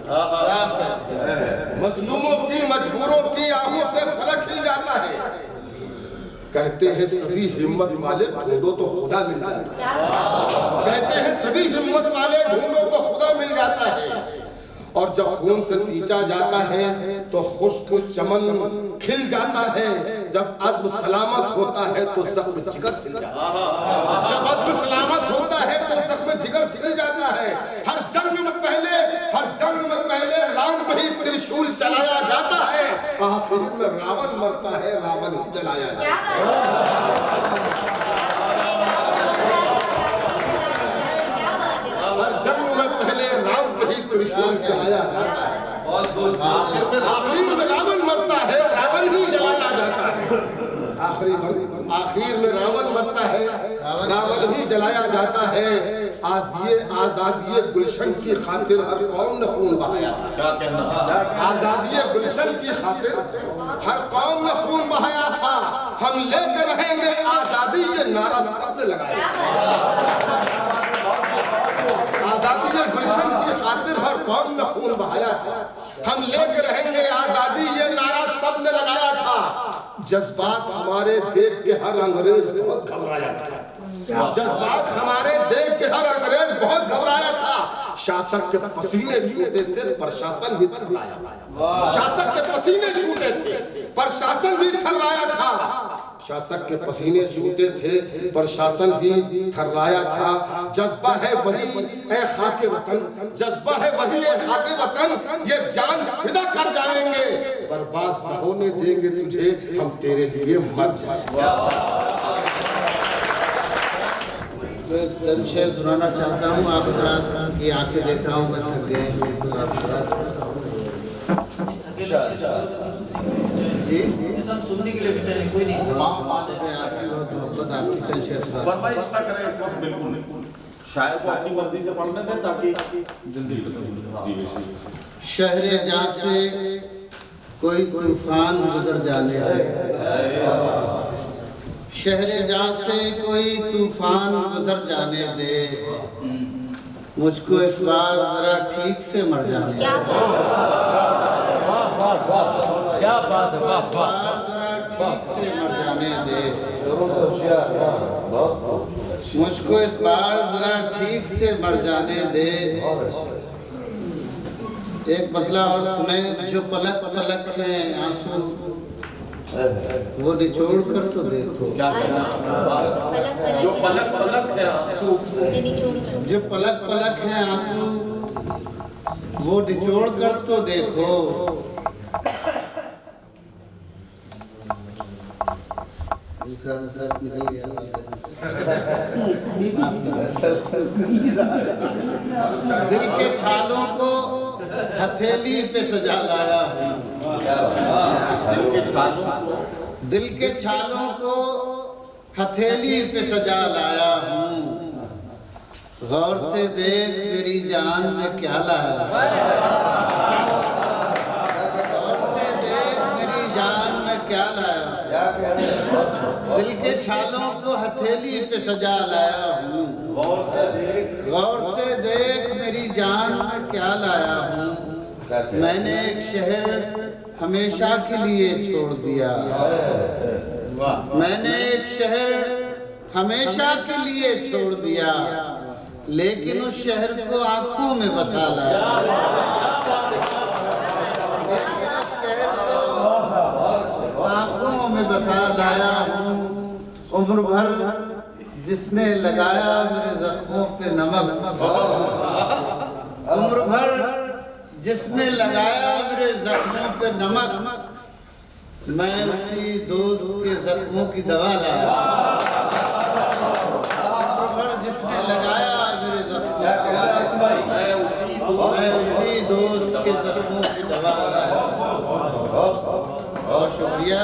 मजलूमों की मजबूरों की आहों से फलक हिल जाता है। कहते हैं सभी हिम्मत वाले ढूंढो तो खुदा मिल जाता है। कहते हैं सभी हिम्मत वाले ढूंढो तो खुदा मिल जाता है। और जब खून से सींचा जाता है तो खुश्क चमन खिल जाता है। जब अज़्म सलामत होता है तो ज़ख्म जिगर सिल जाता है। जब अज़्म सलामत होता है तो ज़ख्म जिगर सिल जाता है। हर जंग में पहले राम पर ही त्रिशूल चलाया जाता है, आखिर में रावण मरता है, रावण ही जलाया जाता है। हर जंग में पहले राम पर ही त्रिशूल चलाया जाता है, आखिर में रावण मरता है, रावण ही जलाया जाता है। आखिर में रावण मरता है, रावण ही जलाया जाता है। आज ये आजादी गुलशन की खातिर हर कौम ने खून बहाया था। क्या कहना? आजादी गुलशन की खातिर हर कौम ने खून बहाया था। हम लेकर रहेंगे आजादी, ये नारा सबने लगाया। आजादी गुलशन की खातिर हर कौम ने खून बहाया था। हम लेकर रहेंगे आजादी, ये नारा सबने लगाया था। जज्बात हमारे देख के हर अंग्रेज बहुत घबराया था। जज्बात हमारे देख के हर अंग्रेज बहुत घबराया था। शासक के पसीने छूटे थे, प्रशासन भी थर्राया। शासक के पसीने छूटे थे, प्रशासन भी थर्राया था। शासक के पसीने छूटे थे, प्रशासन भी थर्राया था। जज्बा है वही ए खाके वतन, जज्बा है वही ए खाके वतन, ये जान फिदा कर जाएंगे, बर्बाद न होने देंगे तुझे, हम तेरे लिए मर जाएंगे। मैं चंद शेर सुनाना चाहता हूँ। आप हज़रात की आंखें देख रहा हूँ, मैं थक गए बिल्कुल। आप जी सुनने के लिए बेचारे कोई नहीं। आपकी बहुत मोहब्बत, आपकी चंद शेर सुना। फरमाइश ना करें इस वक्त, बिल्कुल शायर को अपनी मर्जी से पढ़ने दें ताकि जल्दी। शहरे जहाँ से कोई तूफान गुजर जाने दे, शहरे जहाँ से कोई तूफान गुजर जाने दे, मुझको इस बार जरा ठीक से मर जाने दे। क्या बात है, वाह वाह। जरा ठीक से मर जाने दे, मुझको इस बार जरा ठीक से मर जाने दे। एक बदला और सुने, जो पलक पलक है आंसू वो निचोड़ कर तो देखो। क्या कहना? जो पलक पलक है आंसू, जो पलक पलक है आंसू वो निचोड़ कर तो देखो। दूसरा मिसरा निकल गया। दिल के छालों को हथेली पे सजा लाया हूँ, दिल के छालों को हथेली पे सजा लाया हूँ। गौर से देख मेरी जान में क्या लाया, गौर से देख मेरी जान में क्या लाया। दिल के छालों को हथेली पे सजा लाया हूँ। गौर से देख मेरी जान में क्या लाया हूँ। मैंने एक शहर हमेशा के लिए छोड़ दिया, मैंने एक शहर हमेशा के लिए छोड़ दिया, लेकिन उस शहर को आंखों में बसा लाया। आंखों में बसा लाया हूँ। उम्र भर जिसने लगाया मेरे जख्मों पे नमक, उम्र भर जिसने लगाया मेरे जख्मों पे नमक, मैं उसी दोस्त के जख्मों की दवा लाया। उम्र भर जिसने लगाया मेरे मैं उसी दोस्त के जख्मों की दवा लाया। बहुत शुक्रिया।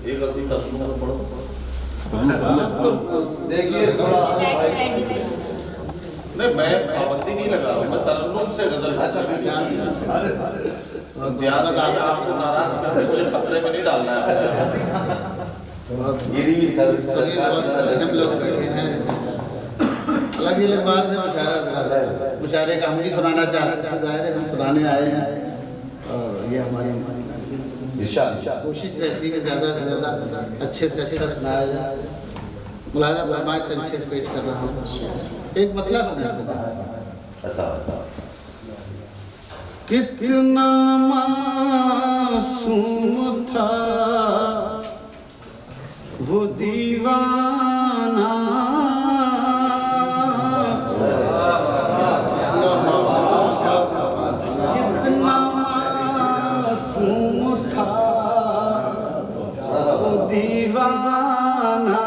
एक गजल तरन्नुम में पढ़ो। आप तो देखिए थोड़ा नहीं, मैं पाबंदी नहीं लगा रहा हूँ, मैं तरन्नुम से गजल ज़्यादा आपको नाराज करके मुझे खतरे में नहीं डालना है। हम लोग बैठे हैं, अलग ही अलग बात है। मुशायरे का हम भी सुनाना चाहते थे, जाहिर है हम सुनाने आए हैं और ये हमारी कोशिश रहती है कि ज़्यादा से ज़्यादा अच्छे से अच्छा सुनाया जाए। मुलाहिज़ा फरमाए, चंद शेर पेश कर रहा हूँ। एक मतला सुनाते हैं। कितना मासूम था वो दीवाना, कितना मासूम था वो दीवाना,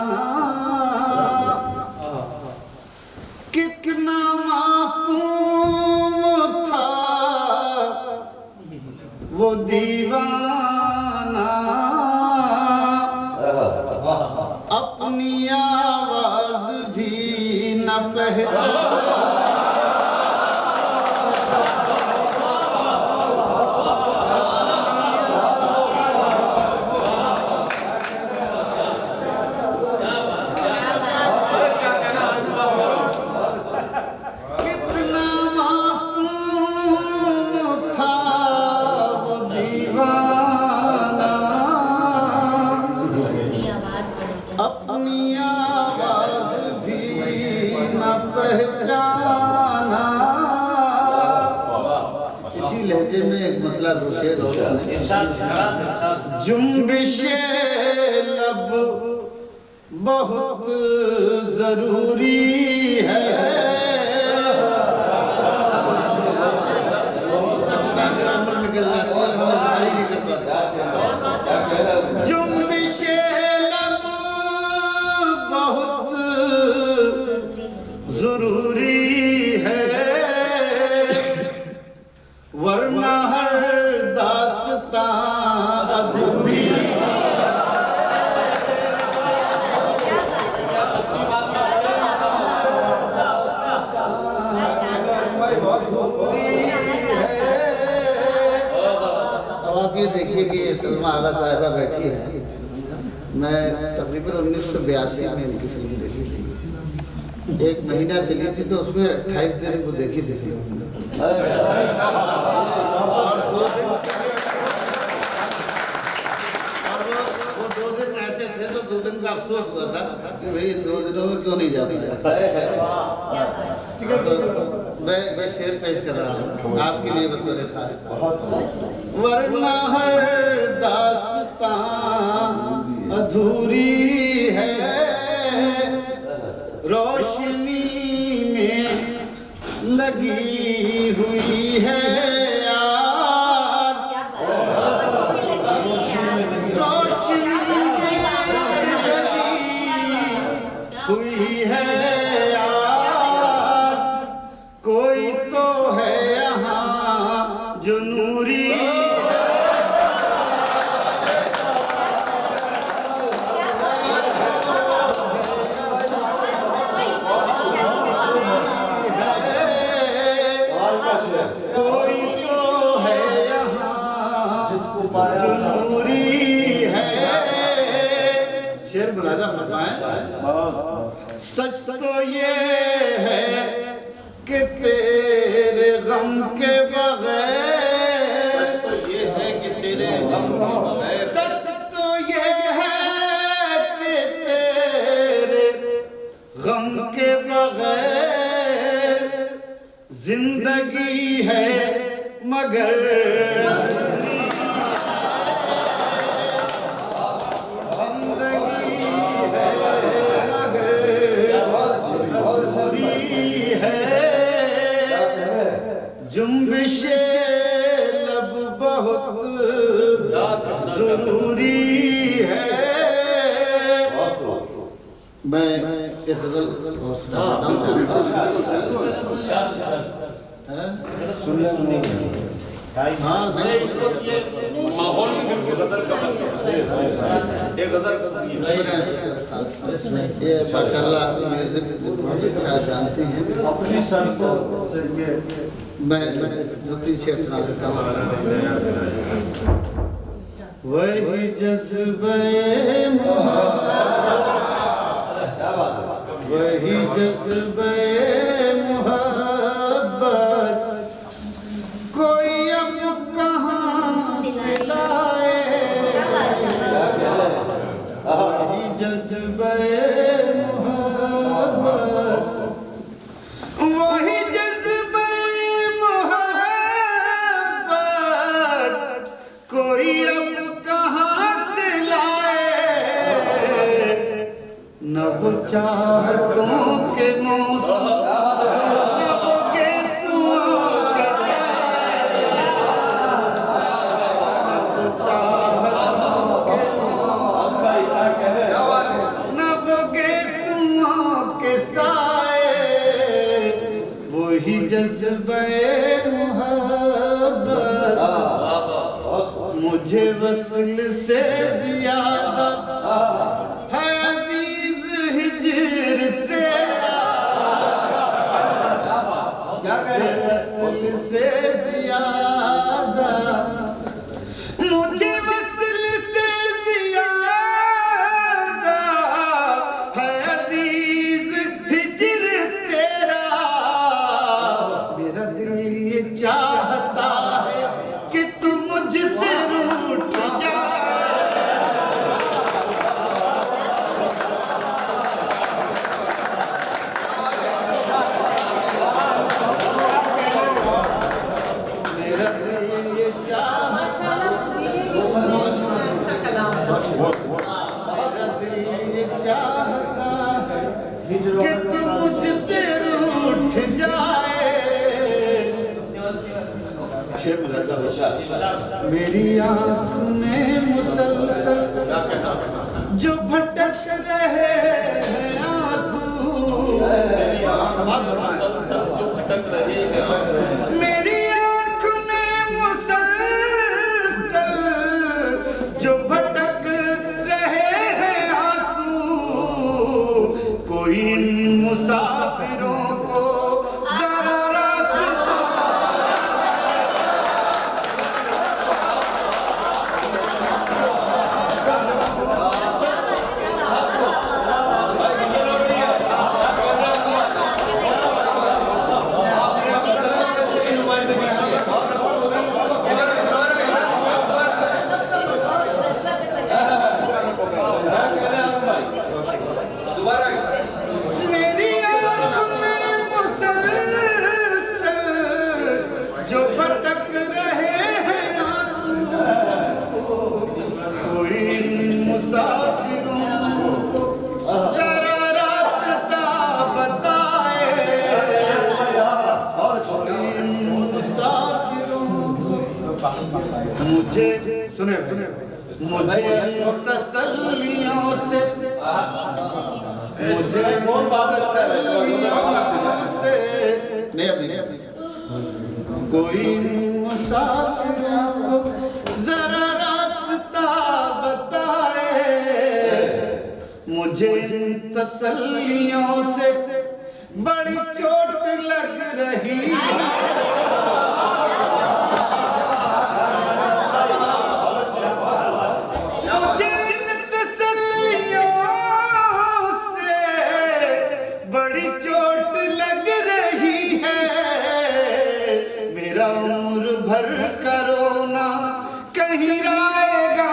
कितना मासूम था वो दीवाना, अपनी आवाज भी न पहचाना। कितना मासूम था वो दीवाना, अपनी आवाज भी न पहचाना। इसी लहजे में एक मतलब शेर और सुने। जुम्बिशे लब बहुत जरूरी है, उम्र निकल जाती है और हम जारी नहीं कर पाते। जुम्बिशे लब बहुत जरूरी है, वरना हर दास्तां अधूरी। अब आप ये देखिए कि ये सलमा आगा साहिबा बैठी है। मैं तकरीबन 1982 में इनकी फिल्म देखी थी। एक महीना चली थी तो उसमें 28 दिन को देखी थी फिल्म। और 2 दिन वो 2 दिन ऐसे थे तो 2 दिन का अफसोस हुआ था कि भाई इन 2 दिनों में क्यों नहीं जा पाया। तो मैं शेर पेश कर रहा हूँ आपके लिए बतौर खास। वरना हर दास्तां अधूरी है, रोशनी में लगी हुई है यार, रोशनी में लगी हुई है यार, कोई तो है यहाँ जो नूरी। कोई तो है यहाँ जो नूरी है। शेर मुलाजा फरमाए। सच तो ये है कि तेरे गम के बगैर, सच तो ये है कि तेरे गम के बगैर, सच तो ये है कि तेरे गम के बगैर जिंदगी है मगर जिंदगी है मगर अधूरी है। जुम्बिशे लब बहुत जरूरी है। मैं ये गजल और सुनाता हूँ, जानता हूँ। हाँ नहीं, इस वक्त ये माहौल में बिल्कुल गजल का बन गया। ये गजल सुने ये माशाल्लाह म्यूजिक बहुत अच्छा जानती हैं। मैं 2-3 शेर सुना देता हूँ। वही जज्बे मोहब्बत, वही जज्बे मोहब्बत कोई अब कहाँ से लाए, वही जज्बे मोहब्बत, वही जज्बे मोहब्बत कोई अब कहाँ से लाए, न वो चाहतों के मौसम न वो गेसुओं के साए, न वो चाहतों के मौसम न वो गेसुओं के साए, वही जज्बे मोहब्बत मुझे वस्ल से ज्यादा है अजीज हिजर तेरा, मुझे वस्ल से ज्यादा, मुझे वस्ल से ज्यादा है अजीज हिजर तेरा, मेरा दिल ये चाहता है कि तू मुझसे रूठ जा, मेरा दिल ये चाहता, मेरा दिल ये चाहता है कि तू मुझसे रूठ जाए। शेर बुझाता हूँ। मेरी आँख में मुसलसल जो भटक रहे हैं आंसू, मुसलसल जो भटक रहे हैं आंसू, मेरी आँख में मुसलसल जो भटक रहे हैं आंसू, कोई इन मुसाफिरों को जरा रास्ता, मेरी आँख में मुसलसल जो भटक रहे हैं आंसू, कोई इन मुसाफिरों को जरा रास्ता बताए, कोई इन मुसाफिरों को, मुझे सुने मुझे तसल्लियों से, मुझे तसल्लियों से नहीं अपनी कोई मुसाफिरों को जरा रास्ता बताए, मुझे तसल्लियों से बड़ी चोट लग रही है, मुझे तसल्लियों से बड़ी चोट लग रही है, मेरा उम्र भर करो ना कहीं राएगा,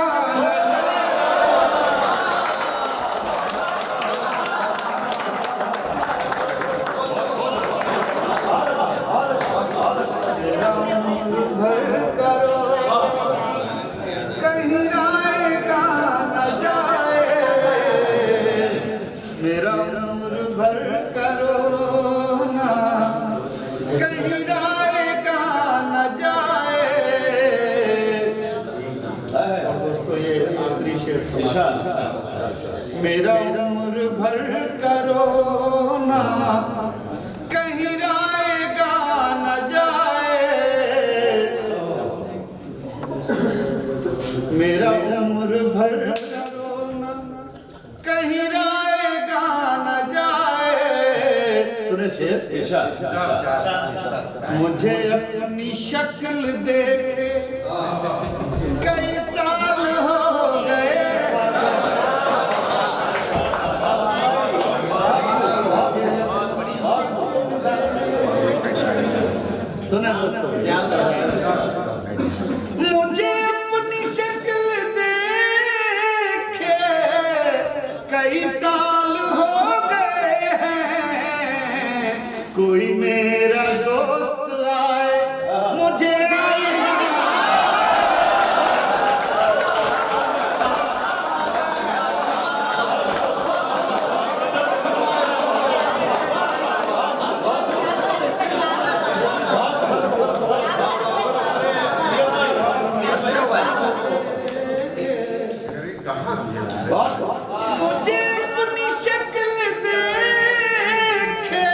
मेरा उम्र भर करो कहीं राएगा न जाए, मेरा उम्र भर करो ना कहीं राएगा न जाए। और दोस्तों ये आखिरी शेर सुना, मेरा उम्र भर करो रोना कहीं राएगा न जाए, मेरा उम्र भर रोना कहीं राएगा न जाए। सुने शेर, मुझे अपनी शक्ल देखे कई साल हो गए, सुना दोस्तों, याद रखिए, मुझे अपनी शक्ल देखे कई साल हो गए हैं, कोई मेरा दोस्त आए मुझे मुझे अपनी शक्ल देखे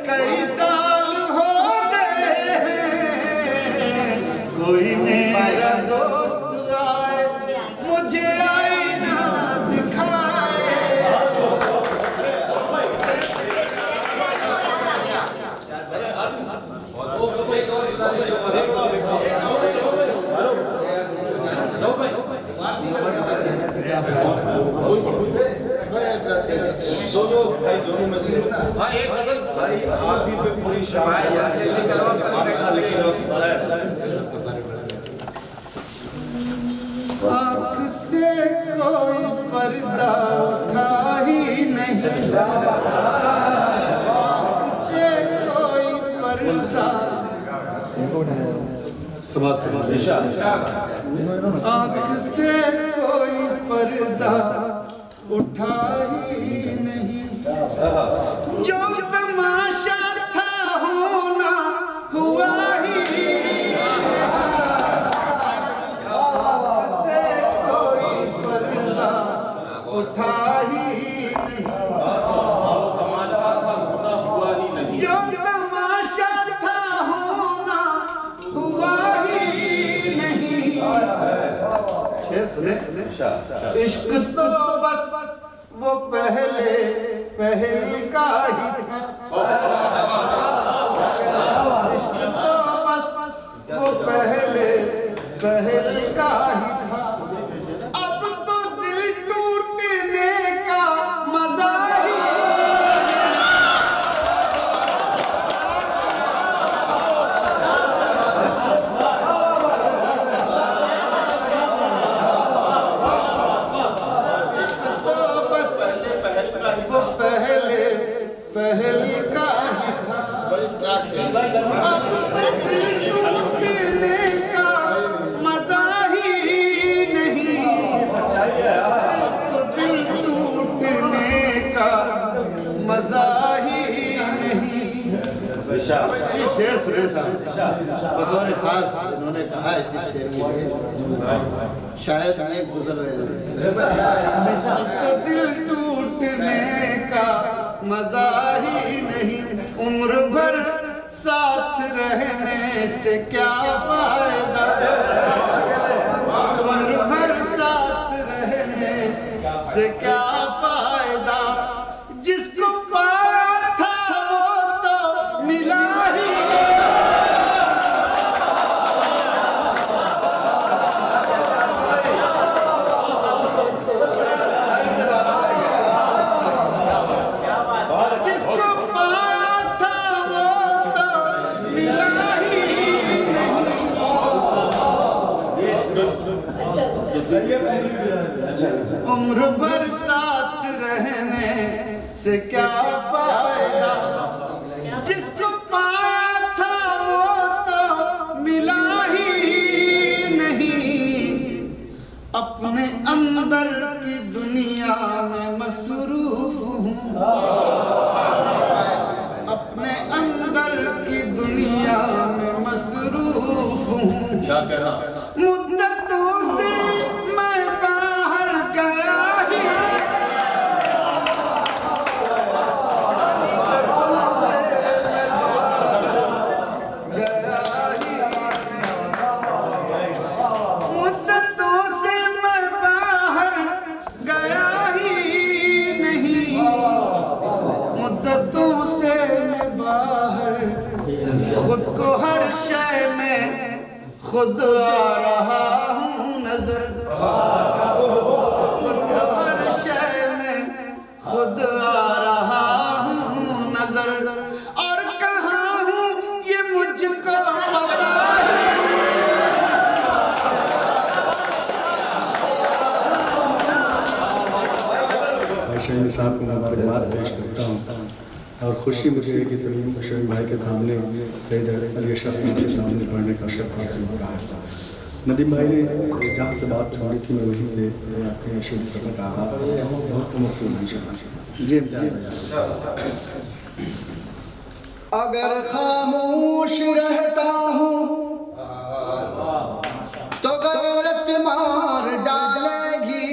कई साल हो गए हैं, कोई मेरा दोस्त आए मुझे आईना दिखाए। दोनों में से हाँ एक गजल भाई आप भी पे पूरी शायरी आँख से कोई पर्दा उठा ही नहीं, आँख से कोई पर्दा, आँख से कोई पर्दा उठा ही नहीं, जो तमाशा था होना हुआ ही नहीं, आँख से कोई पर्दा उठा ही नहीं, जो तमाशा था होना हुआ ही नहीं। शेर सुने, इश्क तो बस वो पहले का ही था, इश्क तो बस वो पहले का ही था, अब तो दिल टूटने का मजा ही। पहल का ही था, अब दिल टूटने का मजा ही नहीं, तो दिल टूटने का मजा ही नहीं। ये शेर सुने साहब बतौर खास इन्होंने कहा है इस शेर के लिए, शायद ये गुजर रहे थे, तो दिल टूटने का मजा ही नहीं, उम्र भर साथ रहने से क्या फायदा, उम्र भर साथ रहने से क्या फायदा, जिसको पाया था वो तो मिला ही। उम्र भर साथ रहने से क्या फायदा, जिसको पाया था वो तो मिला ही नहीं, अपने अंदर की दुनिया में मसरूफ हूँ, अपने अंदर की दुनिया में मसरूफ हूँ। क्या कहना मुद्दतों से मैं बाहर गया ही, खुद आ रहा हूँ नजर, खुद हर शय में खुद आ रहा हूँ नजर, और कहाँ हूँ ये मुझको पता है। शाहीन साहब को मुबारकबाद पेश करता हूँ और खुशी मुझे है कि सलीम शहीन भाई के सामने सईद अली अशरफ साहब के सामने पढ़ने का शर्फ हासिल हो रहा है। नदीम भाई ने जहाँ से बात छोड़ी थी मैं वहीं से अपने शेर सफ़र का आगाज़ करता हूँ। बहुत कमर जी इम्तियाज़ भाई। अगर खामोश रहता हूँ तो गैरत मार डालेगी,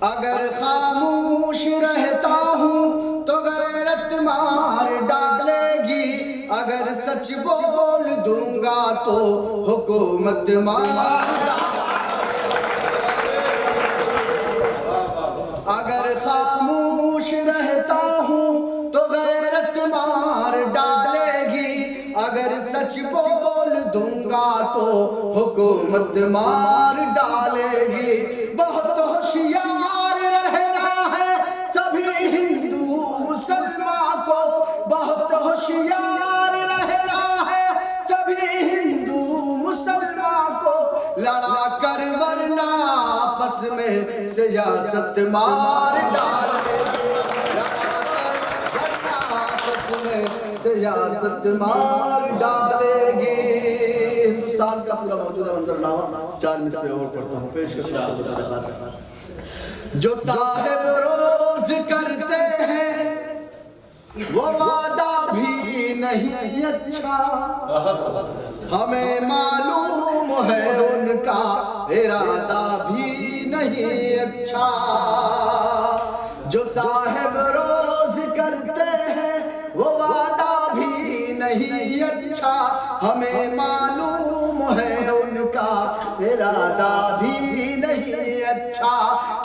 अगर खामोश रहता हूँ तो गैरत मार डालेगी, अगर सच बोल दूंगा तो हुकूमत मार डालेगी, अगर खामोश रहता हूँ तो गैरत मार डालेगी, अगर सच बोल दूंगा तो हुकूमत मार डालेगी। बहुत होशियार रहना है सभी हिंदू मुसलमान को, बहुत होशियार रहना है सभी हिंदू मुसलमान को, लड़ा कर वरना आपस में सियासत मार डालेगी, वरना आपस में सियासत मार डालेगी। हिंदुस्तान का पूरा मौजूदा मंजरनामा चार मिसरे और पढ़ता हूँ, पेश करता हूँ। जो साहिब रोज करते हैं वो वादा भी नहीं अच्छा, हमें मालूम है उनका इरादा भी नहीं अच्छा। जो साहिब रोज करते हैं वो वादा भी नहीं अच्छा, हमें मालूम है उनका इरादा भी नहीं अच्छा।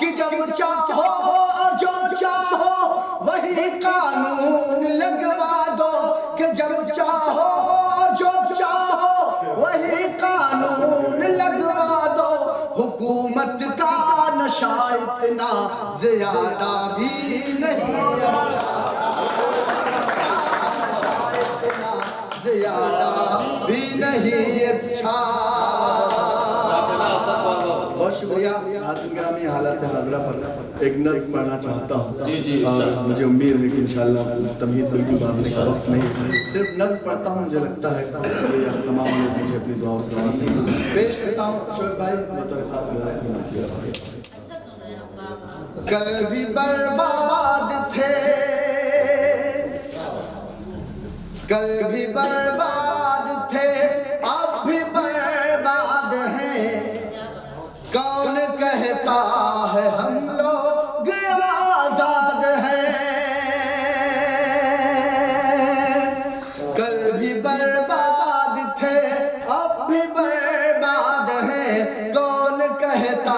कि जब चाहो और जो चाहो वही कानून लगवा दो, कि जब चाहो और जो चाहो वही कानून लगवा दो, हुकूमत का नशा इतना ज्यादा भी नहीं अच्छा, नशा इतना ज्यादा भी नहीं अच्छा। बहुत शुक्रिया। हाज़िर ग्रामी हालत हाज़िरा पर एक नज़्म पढ़ना चाहता हूँ। जी और मुझे उम्मीद है कि इंशाअल्लाह तमहीद बिल्कुल बांधने का वक्त नहीं, सिर्फ नज़्म पढ़ता हूँ, मुझे लगता है कि तमाम लोग मुझे अपनी दुआओं से नवाज़ से पेश करता हूँ। शोएब भाई बतौर खास कल भी बर्बाद थे, कल भी बर्बाद थे, अब भी बर्बाद हैं। कौन कहता है हम लोग आजाद हैं? कल भी बर्बाद थे, अब भी बर्बाद हैं। कौन कहता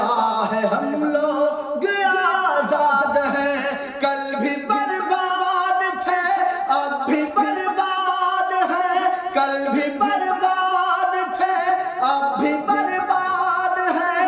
है हम लोग आजाद हैं? कल भी बर्बाद थे, अब भी बर्बाद हैं। कल भी बर्बाद थे, अब भी बर्बाद हैं।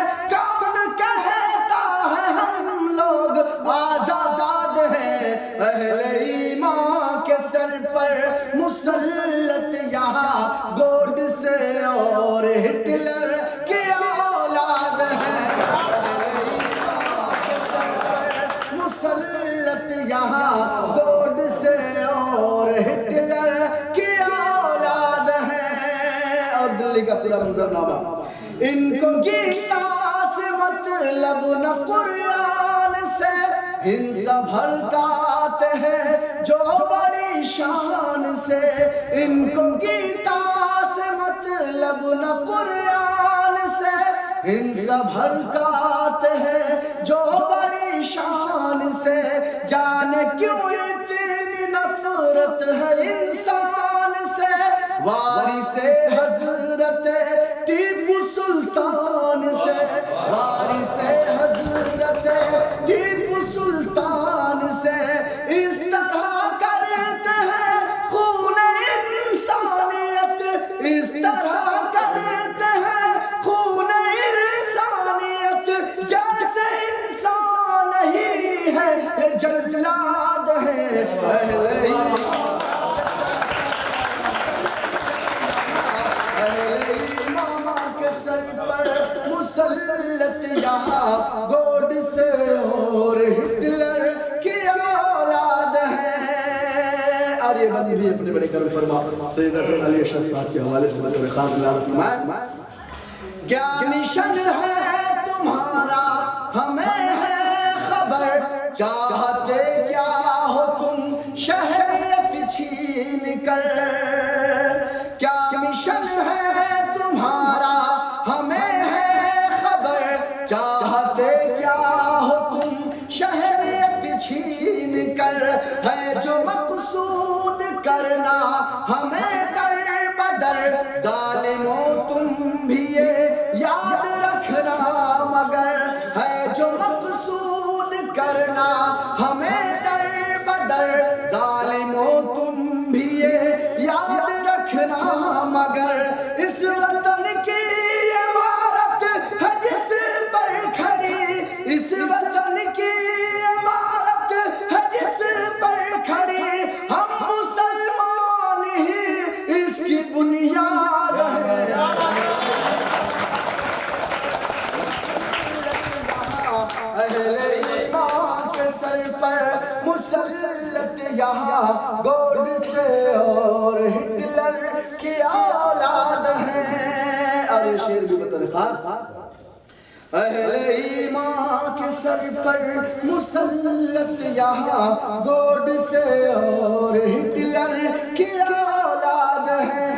आजाद है अहले ईमान के सर पर मुसल्लत यहाँ गोड से और हिटलर की औलाद है। अहले ईमान के सर पर मुसल्लत यहाँ गोड से और हिटलर की औलाद है। और दिल्ली का पूरा मंजरनामा, इनको गीता से मतलब न कुरान से, हिंसा भड़काते हैं जो बड़ी शान से। इनको गीता से मतलब न कुरान से, हिंसा भड़काते हैं जो बड़ी शान से। जाने क्यों इतनी नफरत है इंसान से, वारिसे हजरत टीपू सुल्तान से, वारिसे हजरत टीपू सुल्तान से। इस तरह करते हैं खून इंसान सर पर मुसल्लत यहाँ गोडसे और हिटलर की औलाद है। आर्यमन भी अपने बड़े कर्म फरमा सैयद अली अशरफ साहब के हवाले से बतौर खास मिलाद फरमाए। क्या मिशन है तुम्हारा हमें है खबर, चाहते क्या हो तुम शहरियत छीन कर। क्या मिशन है तुम्हारा हमें है खबर, चाहते क्या हो तुम शहरियत छीन कर। है जो मकसूद करना हमें दर बदर, जालिमों तुम भी ये याद रखना मगर। है जो मकसूद करना हमें दर बदर, जालिमों तुम भी ये याद रखना मगर। इस वतन की इमारत है जिस पर खड़ी, इस वतन की इमारत है जिस पर खड़ी, हम मुसलमान ही इसकी बुनियाद है। अहले ईमान के सर पर मुसल्लत यहाँ गोडसे और हिटलर की औलाद है। अरे शेर भी बता खास। अहले ईमान के सर पर मुसल्लत यहाँ गोडसे और हिटलर की औलाद है।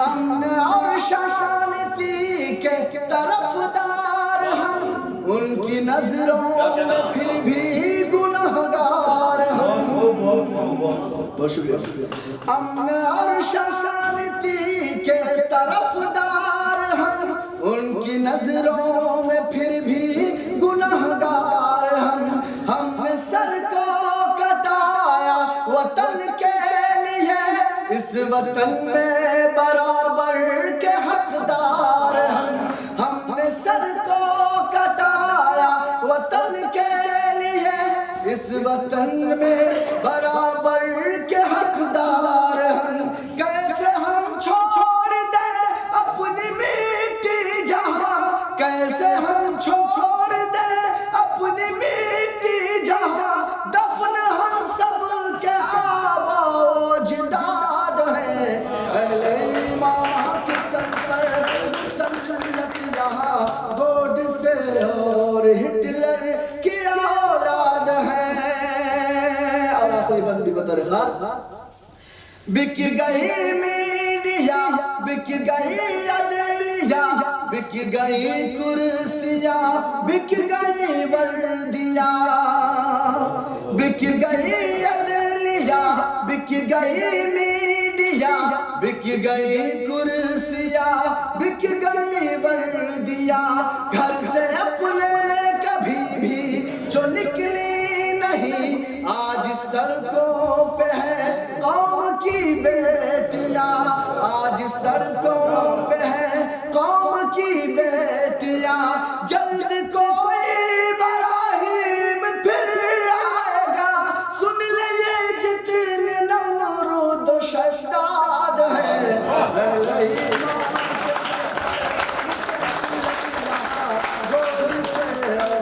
अमन और शांति के तरफदार हम, उनकी नजरों में फिर भी गुनहगार हम। बहुत शुक्रिया। अमन और शांति के तरफदार हम, उनकी नजरों में फिर भी गुनहगार हम। हमने सर को कटाया वतन के लिए, इस वतन में बराबर के हकदार हम। हमने सर को कटाया वतन के लिए, इस वतन में बराबर के हकदार हम। कैसे हम छोड़ दें अपनी मिट्टी जहाँ, कैसे हम छोड़ दें अपनी मिट्टी जहाँ, दफन हम सब के आबाओ-अजदाद हैं। अहले ईमान के सर पर मुसल्लत यहाँ गोडसे और हिटलर की औलाद है। और आखिरी बंद भी बता रहे खास। बिक गई मीडिया, बिक गई अदलिया, बिक गई कुर्सियाँ, बिक गई वर्दियाँ। बिक गई अदलिया, बिक गई मीडिया, बिक गई कुर्सियाँ, बिक गई वर्दियाँ। घर से अपने कभी भी जो निकली नहीं, आज सड़कों पे है कौम की बेटियां। आज सड़कों पे है कौम की बेटियां। जल्द कोई बराहीम फिर आएगा, सुन ले ये जितने नमरूद व शद्दाद हैं। अहले ईमान के गोडसे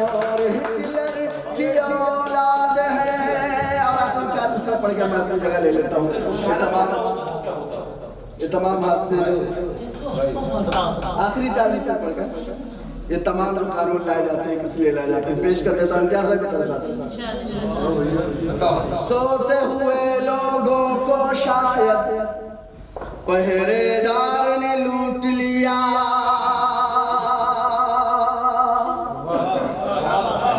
और हिटलर की औलाद है। और आखिरी 4 मिसरा पढ़ के मैं अपनी जगह ले लेता हूँ। ये तमाम हादसे जो आखिरी 4 मिसरा पढ़कर ये तमाम जो कानून लाए जाते हैं किस लिए लाए जाते हैं पेश कर देता हूँ। इम्तियाज भाई की तरफ से सोते हुए लोगों को शायद पहरेदार ने लूट लिया।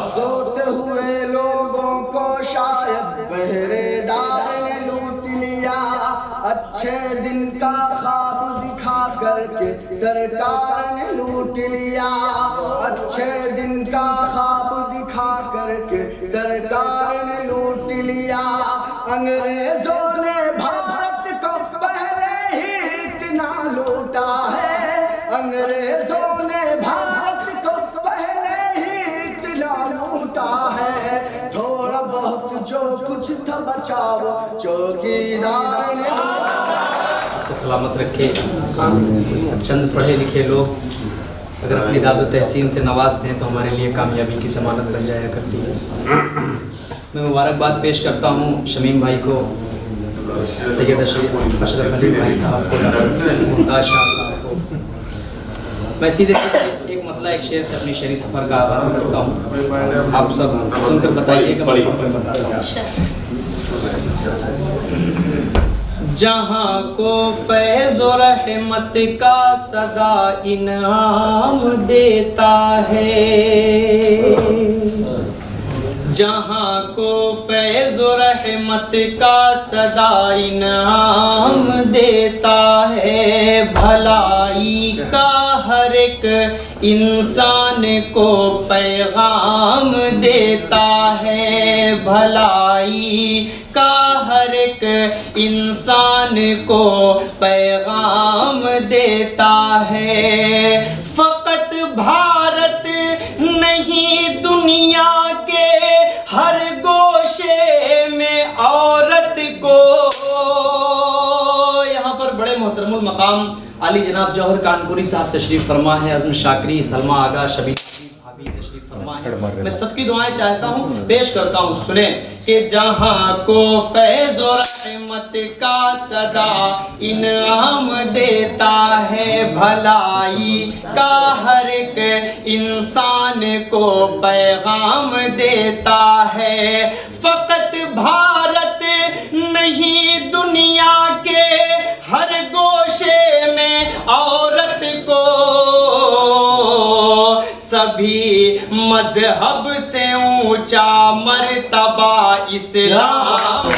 सोते हुए लोगों को शायद पहरेदार ने लूट लिया। अच्छे दिन का ख्वाब दिखा करके सरकार ने लूट लिया। अच्छे दिन का ख्वाब दिखा करके सरकार ने लूट लिया। अंग्रेजों ने भारत को पहले ही इतना लूटा है। अंग्रेजों ने भारत को पहले ही इतना लूटा है। थोड़ा बहुत जो कुछ था बचाओ चौकीदार ने आपको सलामत रखे। चंद पढ़े लिखे लोग अगर अपनी दादो तहसीन से नवाज दें तो हमारे लिए कामयाबी की ज़मानत बन जाया करती है। मैं मुबारकबाद पेश करता हूँ शमीम भाई को, सैयद अशरफ अली भाई साहब को, मुमताज़ शाह साहब को। मैं सीधे एक मतलब एक शेर से अपनी शहरी सफ़र का आगाज़ करता हूँ। आप सब सुनकर बताइएगा। जहाँ को फैज़ और रहमत का सदा इनाम देता है, जहाँ को फैज़ और रहमत का सदा इनाम देता है, भलाई का हर एक इंसान को पैगाम देता है, भलाई का हर एक इंसान को पैगाम देता है। फ़कत भारत नहीं दुनिया के हर गोशे में औरत को। यहाँ पर बड़े मोहतरमुल मकाम आली जनाब जौहर कानपुरी साहब तशरीफ़ फरमा है, अज़म शाकरी, सलमा आगा, शबीर भाभी तशरीफ़ फरमा है। मैं सबकी दुआएं चाहता हूँ, पेश करता हूँ, सुने कि जहाँ को फैज़ और रहमत का सदा इनाम देता है, भलाई का हर एक इंसान को पैगाम देता है। फ़कत भारत नहीं दुनिया के हर गोशे में औरत को, सभी मजहब से ऊंचा मर्तबा इस्लाम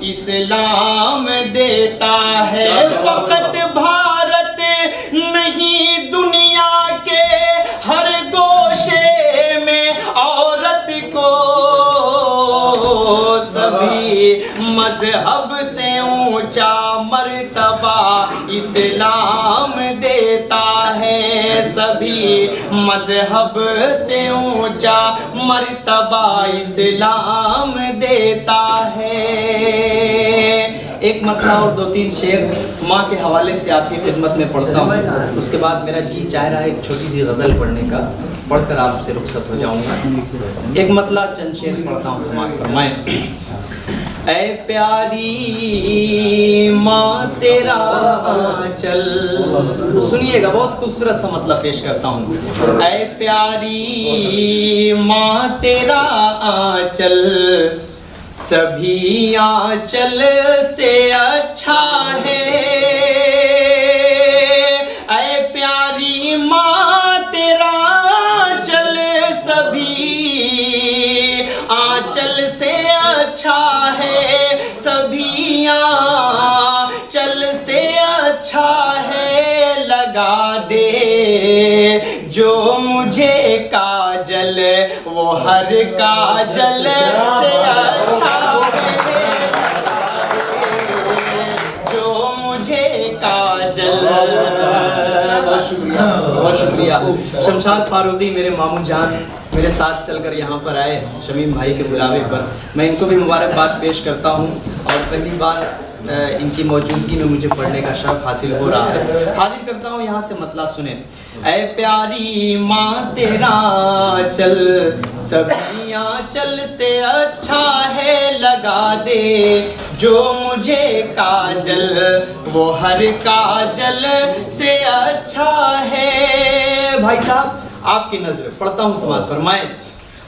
इस्लाम देता है। फ़कत भारत नहीं दुनिया के हर गोशे में औरत को, सभी मजहब से ऊंचा मर्तबा इस्लाम देता है, सभी मजहब से ऊंचा मर्तबा इस्लाम देता है। एक मतलब और दो तीन शेर माँ के हवाले से आपकी खिदमत में पढ़ता हूँ, उसके बाद मेरा जी चाह रहा है एक छोटी सी गज़ल पढ़ने का, पढ़कर आपसे रुखसत हो जाऊँगा। एक मतलब चंद शेर पढ़ता हूँ, समाअत फरमाएं। ऐ प्यारी माँ तेरा आंचल, सुनिएगा, बहुत खूबसूरत सा मतलब पेश करता हूँ। ऐ प्यारी माँ तेरा आंचल सभी आंचल से अच्छा है। ऐ प्यारी माँ तेरा आंचल सभी आंचल से अच्छा है, सभी आंचल से अच्छा है। लगा दे जो मुझे काजल वो हर काजल से अच्छा है, जो मुझे काजल। बहुत शुक्रिया। शमशाद फारूदी मेरे मामू जान मेरे साथ चलकर यहाँ पर आए शमीम भाई के बुलावे पर, मैं इनको भी मुबारकबाद पेश करता हूँ और पहली बार इनकी मौजूदगी में मुझे पढ़ने का शर्फ हासिल हो रहा है। हाजिर करता हूँ यहाँ से मतलब सुने। ऐ प्यारी माँ तेरा चल सभी आंचल से अच्छा है, लगा दे जो मुझे काजल वो हर काजल से अच्छा है। भाई साहब आपकी नजर पढ़ता हूँ, समाअत फरमाएं।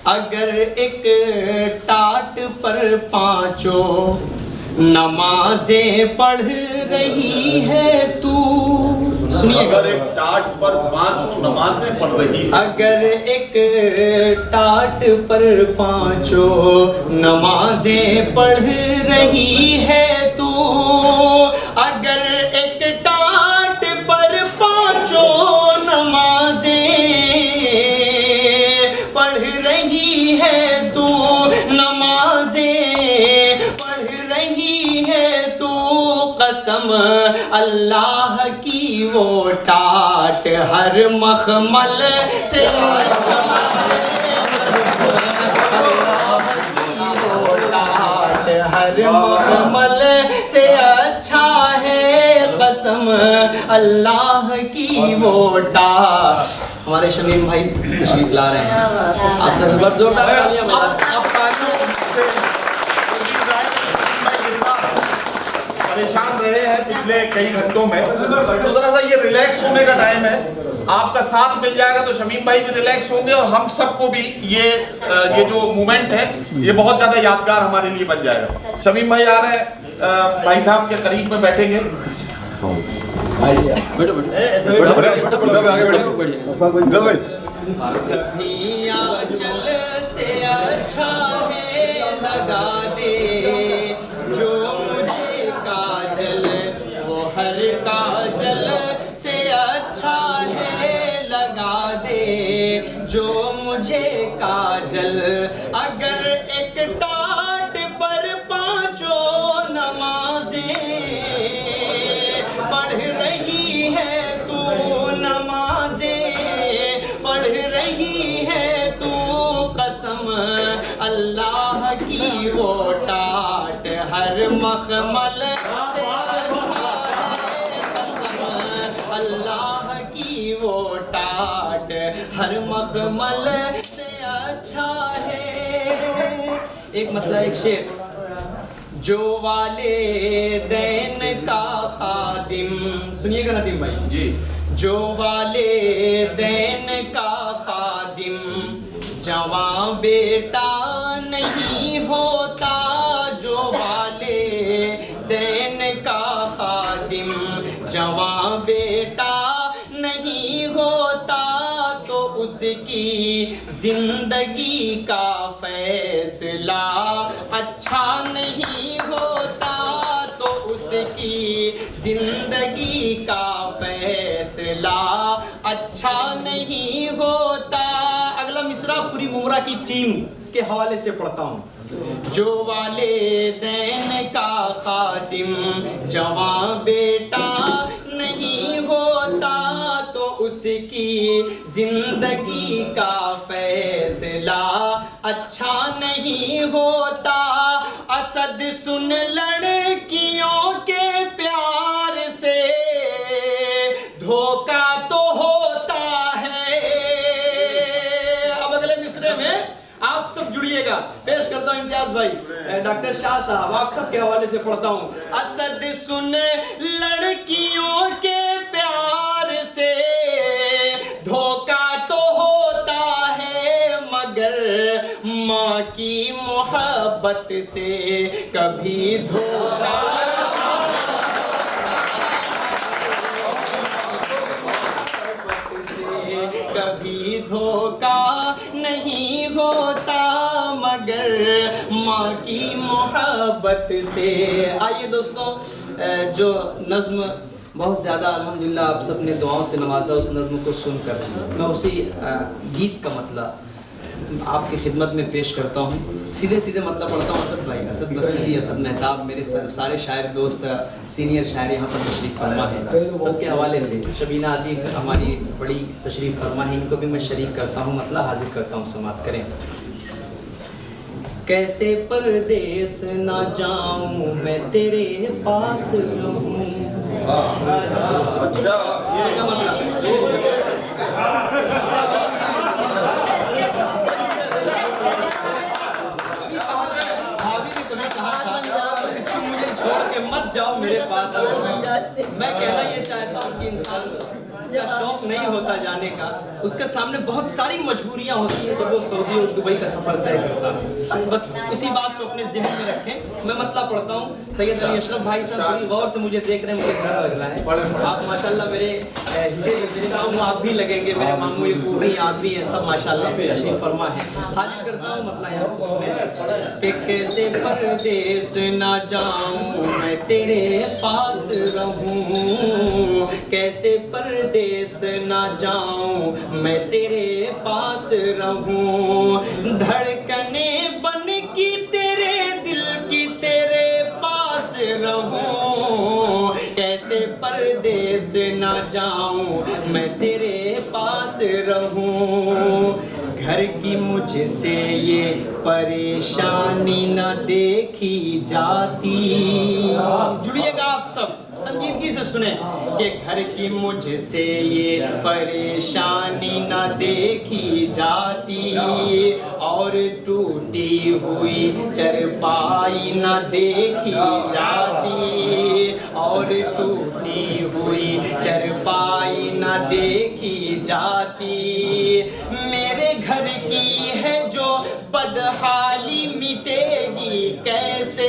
अगर एक टाट पर पांचों नमाजें पढ़ रही है तू, सुनिए। अगर एक टाट पर पांचों नमाजें पढ़ रही है, अगर एक टाट पर पांचों नमाजें पढ़ रही है तू, अगर एक टाट पर पांचों नमाजें पढ़ रही है तू, नमाजें पढ़ रही है तू, कसम अल्लाह की वो टाट हर मखमल से अच्छा है, हर मखमल अल्लाह की वोटा। हमारे शमीम भाई तशरीफ ला रहे हैं, आप सब एक बार जोरदार तालियां परेशान रहे हैं पिछले कई घंटों में, तो जरा सा ये रिलैक्स होने का टाइम है। आपका साथ मिल जाएगा तो शमीम भाई भी रिलैक्स होंगे और हम सबको भी ये जो मोमेंट है ये बहुत ज्यादा यादगार हमारे लिए बन जाएगा। शमीम भाई आ रहे हैं, भाई साहब के करीब में बैठेंगे। सभी आंचल से अच्छा है लगा दे जो मुझे काजल, वो हर काजल से अच्छा है लगा दे जो मुझे काजल। अगर एक टाट पर पांचों नमाजें पढ़ रही है तू, नमाजें पढ़ रही है तू, कसम अल्लाह की वो टाट हर मखमल से अच्छा है, कसम अल्लाह की वो टाट हर मखमल से अच्छा है। एक मतलब एक शेर, जो वाले दैन का खादिम, सुनिएगा नदीम भाई जी, जो वाले दैन का खादिम जवां बेटा नहीं होता, जो वाले दैन का खादिम जवां बेटा नहीं होता, तो उसकी जिंदगी का फैसला अच्छा नहीं होता, तो उसकी जिंदगी का फैसला अच्छा नहीं होता। अगला मिसरा पूरी मुमरा की टीम के हवाले से पढ़ता हूँ। जो वाले दैन का खादिम जवां बेटा नहीं होता, तो उसकी जिंदगी का फैसला अच्छा नहीं होता। असद सुन लड़कियों के प्यार से धोखा तो होता है। अब अगले मिसरे में आप सब जुड़िएगा। पेश करता हूँ इम्तियाज भाई, डॉक्टर शाह साहब, आप सबके हवाले से पढ़ता हूँ। असद सुन लड़कियों के प्यार से धोखा तो होता है, मगर माँ की मोहब्बत से कभी धोखा कभी धोखा नहीं होता, मगर माँ की मोहब्बत से। आइए दोस्तों, जो नज़्म बहुत ज़्यादा अल्हम्दुलिल्लाह आप सब ने दुआओं से नवाजा, उस नज़्म को सुनकर मैं उसी गीत का मतलब आपकी खिदमत में पेश करता हूँ। सीधे सीधे मतलब पढ़ता हूँ। असद भाई, असद गज़नवी, असद मेहताब, मेरे सारे शायर दोस्त, सीनियर शायर यहाँ पर तशरीफ़ फरमा है, सबके हवाले से। शबीना आदि हमारी बड़ी तशरीफ़ फरमा है, इनको भी मैं शरीक करता हूँ, मतलब हाजिर करता हूँ, समात करें। कैसे परदेस ना जाऊँ मैं तेरे पास रहूँ। अच्छा, मत जाओ मेरे पास। मैं कहना ये चाहता हूँ कि इंसान का शौक नहीं होता जाने का, उसके सामने बहुत सारी मजबूरियाँ होती हैं जब वो सऊदी और दुबई का सफ़र तय करता है। बस उसी बात को अपने जहन में रखें। मैं मतलब पढ़ता हूँ। सैयद अली अशरफ भाई साहब बड़ी गौर से मुझे देख रहे हैं, मुझे डर लग रहा है। आप माशाल्लाह मेरे हिस्से मेरे मामू आप भी लगेंगे, मेरे मामू एक बूढ़ी आप भी हैं, सब माशाल्लाह तशरीफ़ फरमा है। हाजिर करता हूँ मतलब यहाँ से सुने कि कैसे परदेस ना जाऊँ मैं तेरे पास रहूँ, कैसे परदेस ना जाऊं मैं तेरे पास रहूं, धड़कने बन की तेरे दिल की तेरे पास रहूं, कैसे परदेस ना जाऊं मैं तेरे पास रहूं, घर की मुझसे ये परेशानी न देखी जाती। जुड़िएगा आप सब। संजीदगी से सुने कि घर की मुझसे ये परेशानी न देखी जाती और टूटी हुई चरपाई न देखी जाती और टूटी हुई चरपाई न देखी जाती। मेरे घर की है जो बदहाली मिटेगी कैसे,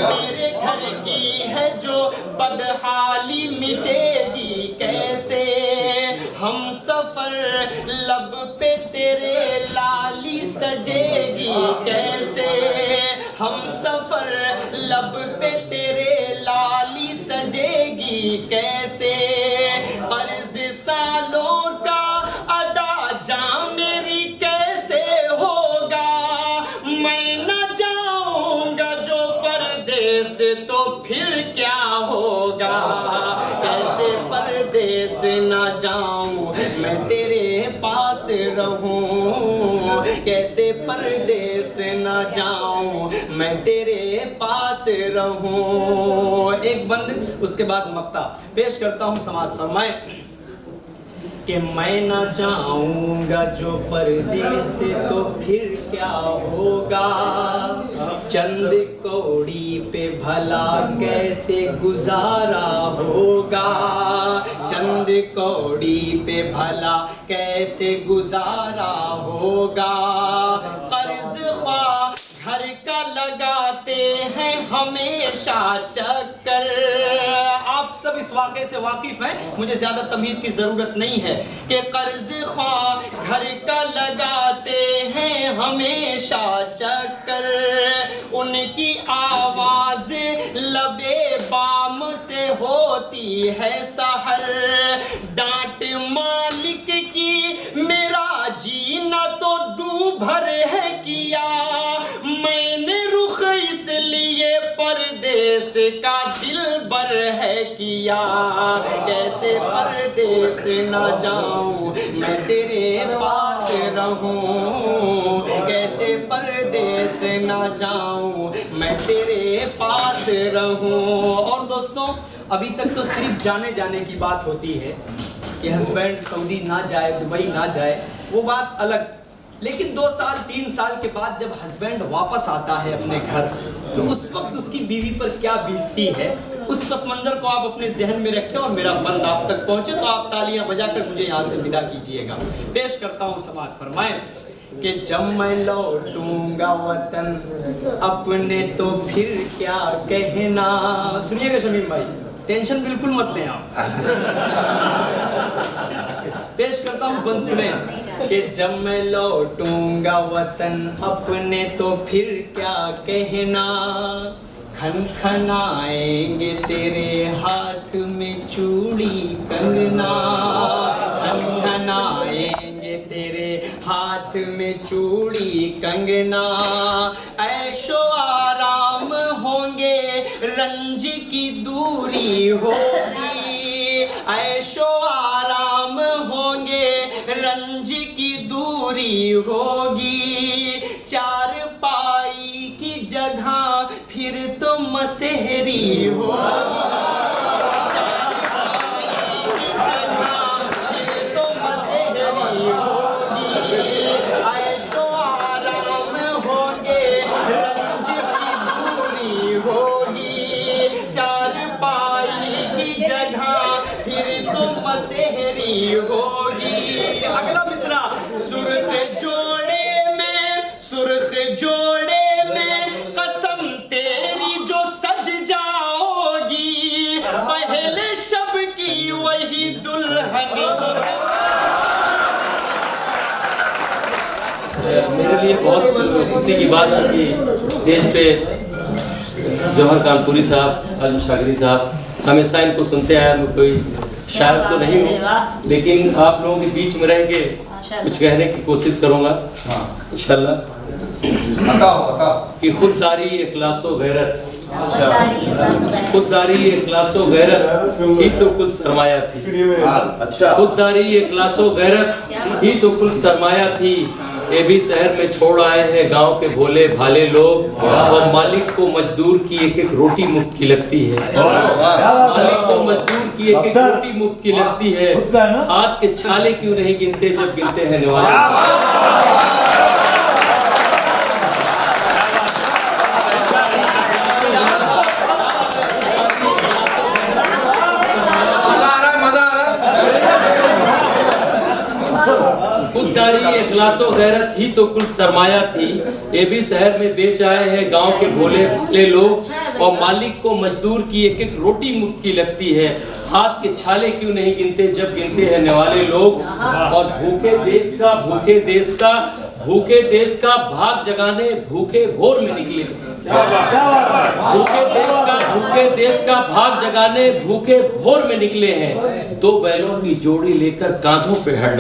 मेरे घर की है जो बदहाली मिटेगी कैसे। हम सफर लब पे तेरे लाली सजेगी कैसे, हम सफर लब पे तेरे लाली सजेगी कैसे। कर्ज सालों का अदा जा मेरी कैसे होगा, मैं न जाऊंगा जो परदेस तो फिर क्या होगा। कैसे परदेस न जाऊं मैं तेरे पास रहूं, कैसे परदेस न जाऊं मैं तेरे पास रहूं। एक बंद उसके बाद मक्ता पेश करता हूं, समाज फरमाए कि मैं न जाऊंगा जो परदेस तो फिर क्या होगा। चंद कौड़ी पे भला कैसे गुजारा होगा, चंद कौड़ी पे भला कैसे गुजारा होगा। कर्ज ख्वाह घर का लगाते हैं हमेशा चक्कर। आप सब इस वाक़े से वाकिफ हैं, मुझे ज़्यादा तमहीद की ज़रूरत नहीं है कि कर्ज ख्वाह घर का लगाते हैं हमेशा चक्कर। उनकी आवाज़ लबे बाम से होती है सहर। डांट मालिक की मेरा जीना तो दूभर है किया, मैंने रुख इसलिए परदेस का दिल बर है किया। कैसे परदेस न जाऊं मैं तेरे पास रहूं, कैसे परदेस न जाऊं मैं तेरे पास रहूं। और दोस्तों, अभी तक तो सिर्फ जाने जाने की बात होती है कि हस्बैंड सऊदी ना जाए, दुबई ना जाए, वो बात अलग। लेकिन 2 साल 3 साल के बाद जब हस्बैंड वापस आता है अपने घर, तो उस वक्त उसकी बीवी पर क्या बीतती है, उस पस मंजर को आप अपने जहन में रखें और मेरा बंद आप तक पहुंचे तो आप तालियां बजाकर मुझे यहाँ से विदा कीजिएगा। पेश करता हूँ, समाज फरमाएं कि जब मैं लौटूंगा वतन अपने तो फिर क्या कहना। सुनिएगा शमीम भाई, टेंशन बिल्कुल मत लें आप। पेश करता हूँ, बंद सुने कि जब मैं लौटूंगा वतन अपने तो फिर क्या कहना। खनखनाएंगे तेरे हाथ में चूड़ी कंगना, खनखनाएंगे तेरे हाथ में चूड़ी कंगना। ऐशो आराम होंगे रंज की दूरी होगी, ऐशो आराम होंगे रंज की दूरी होगी। चारपाई की जगह फिर तो मसहरी होगी, चारपाई की जगह फिर तो मसहरी होगी। ऐशो आराम होंगे रंज की दूरी होगी, चारपाई की जगह फिर तो मसहरी होगी। अगला मिसरा, सुर्ख जोड़े में कसम तेरी जो सज जाओगी, पहले शब की वही दुल्हन। मेरे लिए बहुत खुशी की बात है कि स्टेज पे जौहर कानपुरी साहब, आलम शागरी साहब, हमेशा इनको सुनते आया। मैं कोई शायर तो नहीं हूँ, लेकिन आप लोगों के बीच में रह के कुछ कहने की कोशिश करूँगा इंशाल्लाह। कि खुददारी इखलासो गैरत, खुददारी इखलासो गैरत ही तो कुल सरमाया थी। अच्छा, खुददारी इखलासो गैरत ही तो कुल सरमाया थी। ये भी शहर में छोड़ आए हैं गांव के भोले भाले लोग, और मालिक को मजदूर की एक एक रोटी मुफ्त की लगती है। मालिक को मजदूर की एक एक रोटी मुफ्त की लगती है। हाथ के छाले क्यों नहीं गिनते जब गिनते हैं निवाले। खुददारी इखलासो गैरत ही तो कुल सरमाया थी। ये भी शहर में बेच आए हैं गांव के भोले भाले लोग, और मालिक को मजदूर की एक एक रोटी मुफ्त की लगती है। हाथ के छाले क्यों नहीं गिनते जब गिनते हैं निवाले लोग। और भूखे देश का भाग जगाने भूखे भोर में निकले। भूखे देश का भाग जगाने भूखे भोर में निकले हैं। 2 बैलों की जोड़ी लेकर कांधों पे हड़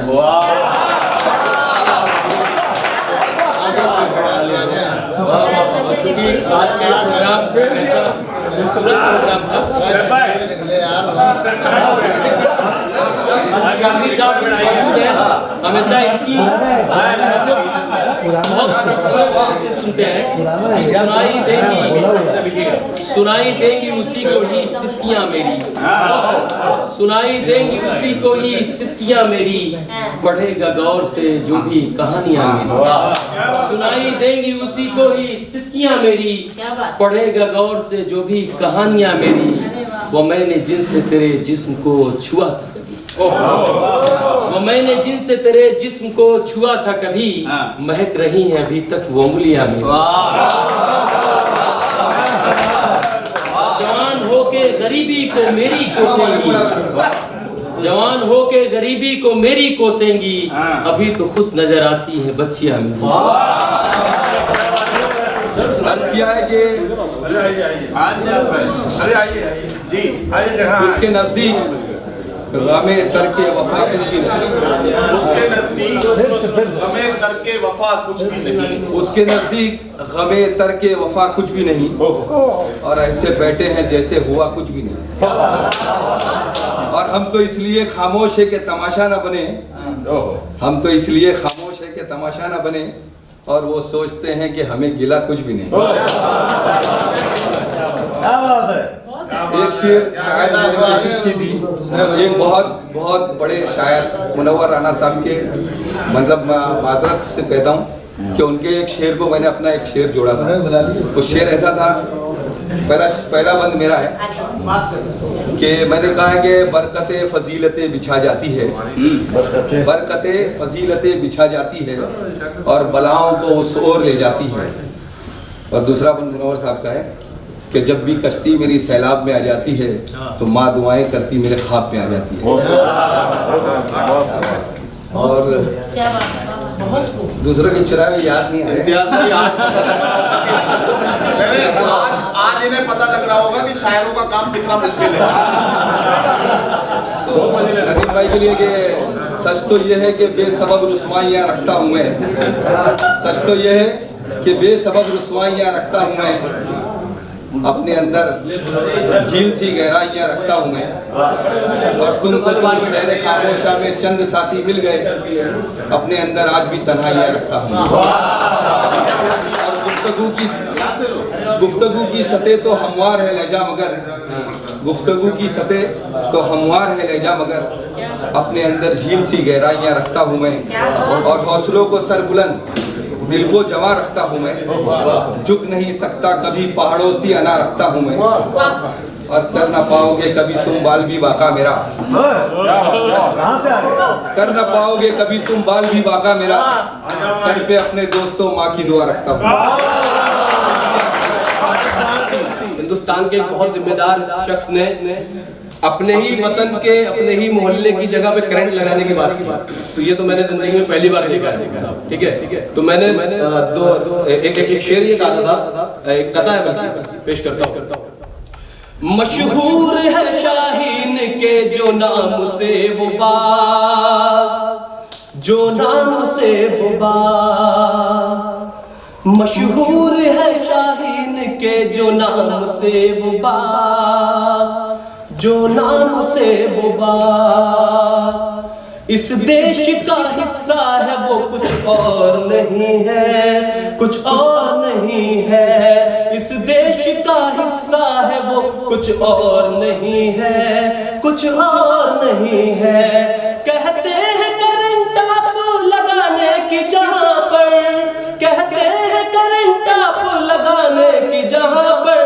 आज का प्रोग्राम ऐसा खूबसूरत प्रोग्राम था। शादी साहब मौजूद है, हमेशा इनकी बहुत सुनते हैं। सुनाई देंगी उसी को ही सिसकियां मेरी, सुनाई देंगी उसी को ही सिसकियां मेरी, पढ़ेगा गौर से जो भी कहानियां मेरी। सुनाई देंगी उसी को ही सिसकियां मेरी, पढ़ेगा गौर से जो भी कहानियां मेरी। वो मैंने जिनसे तेरे जिस्म को छुआ था कभी, वो मैंने जिनसे तेरे जिस्म को छुआ था कभी, महक रही हैं अभी तक वो उंगलियां मेरी। जवान होके गरीबी को मेरी कोसेंगी, जवान होके गरीबी को मेरी कोसेंगी, अभी तो खुश नजर आती है बच्चियां मेरी। अर्ज किया है कि जी उसके नजदीक गमे तरके वफा कुछ भी नहीं, उसके नजदीक गमे तरके वफा कुछ भी नहीं, उसके नजदीक गमे तरके वफा कुछ भी नहीं, और ऐसे बैठे हैं जैसे हुआ कुछ भी नहीं। और हम तो इसलिए खामोश है कि तमाशा न बने, हम तो इसलिए खामोश है कि तमाशा न बने, और वो सोचते हैं कि हमें गिला कुछ भी नहीं। एक शेर शायद मैंने कोशिश की थी, एक बहुत बड़े शायर मुनव्वर राना साहब के, मतलब माजरत से कहता हूँ कि उनके एक शेर को मैंने अपना एक शेर जोड़ा था। वो शेर ऐसा था, पहला बंद मेरा है कि मैंने कहा है कि बरकतें फजीलतें बिछा जाती है, बरकतें फजीलतें बिछा जाती है, और बलाओं को उस ओर ले जाती है। और दूसरा बंद मुनव्वर साहब का है कि जब भी कश्ती मेरी सैलाब में आ जाती है तो माँ दुआएं करती मेरे ख्वाब में आ जाती है। और दूसरों की चुराए में याद नहीं आया। आज इन्हें पता लग रहा होगा कि शायरों का काम कितना मुश्किल है। तो नदीम भाई के लिए कि सच तो ये है कि बेसबब रुस्वाइयाँ रखता हूँ मैं, सच तो ये है कि बेसबब रुस्वाइयाँ रखता हूँ मैं, अपने अंदर झील सी गहराइयाँ रखता हूँ मैं, और तुमको तुम शहर खामोशा में चंद साथी मिल गए, अपने अंदर आज भी तन्हाइयाँ रखता हूँ। और गुफ्तगू की सतह तो हमवार है लहजा मगर, गुफ्तगू की सतह तो हमवार है लहजा मगर, अपने अंदर झील सी गहराइयाँ रखता हूँ मैं, और हौसलों को सरबुलंद दिल को जमा रखता हूँ मैं, झुक नहीं सकता कभी पहाड़ों सी अना रखता हूँ मैं, और कर ना पाओगे कभी तुम बाल भी बाका मेरा, कर ना पाओगे कभी तुम बाल भी बाका मेरा, सर पे अपने दोस्तों माँ की दुआ रखता हूँ। हिंदुस्तान के एक बहुत जिम्मेदार शख्स ने अपने ही वतन के अपने ही मोहल्ले की जगह पे करंट लगाने की बात की, तो ये तो मैंने जिंदगी में पहली बार देखा है। ठीक है, तो मैंने एक शेर ये कहा था, एक कथा है बल्कि पेश करता हूँ। मशहूर है शाहीन के जो नाम से वो बाग, जो नाम से वो बाग, मशहूर है शाहीन के जो नाम से वो बाग, जो नाम से वो बाग, इस देश का हिस्सा है वो कुछ और नहीं है, कुछ और नहीं है। इस देश का हिस्सा है वो कुछ और नहीं है, कुछ और नहीं है। कहते हैं करंट आप लगाने की जहां पर, कहते हैं करंट आप लगाने की जहां पर,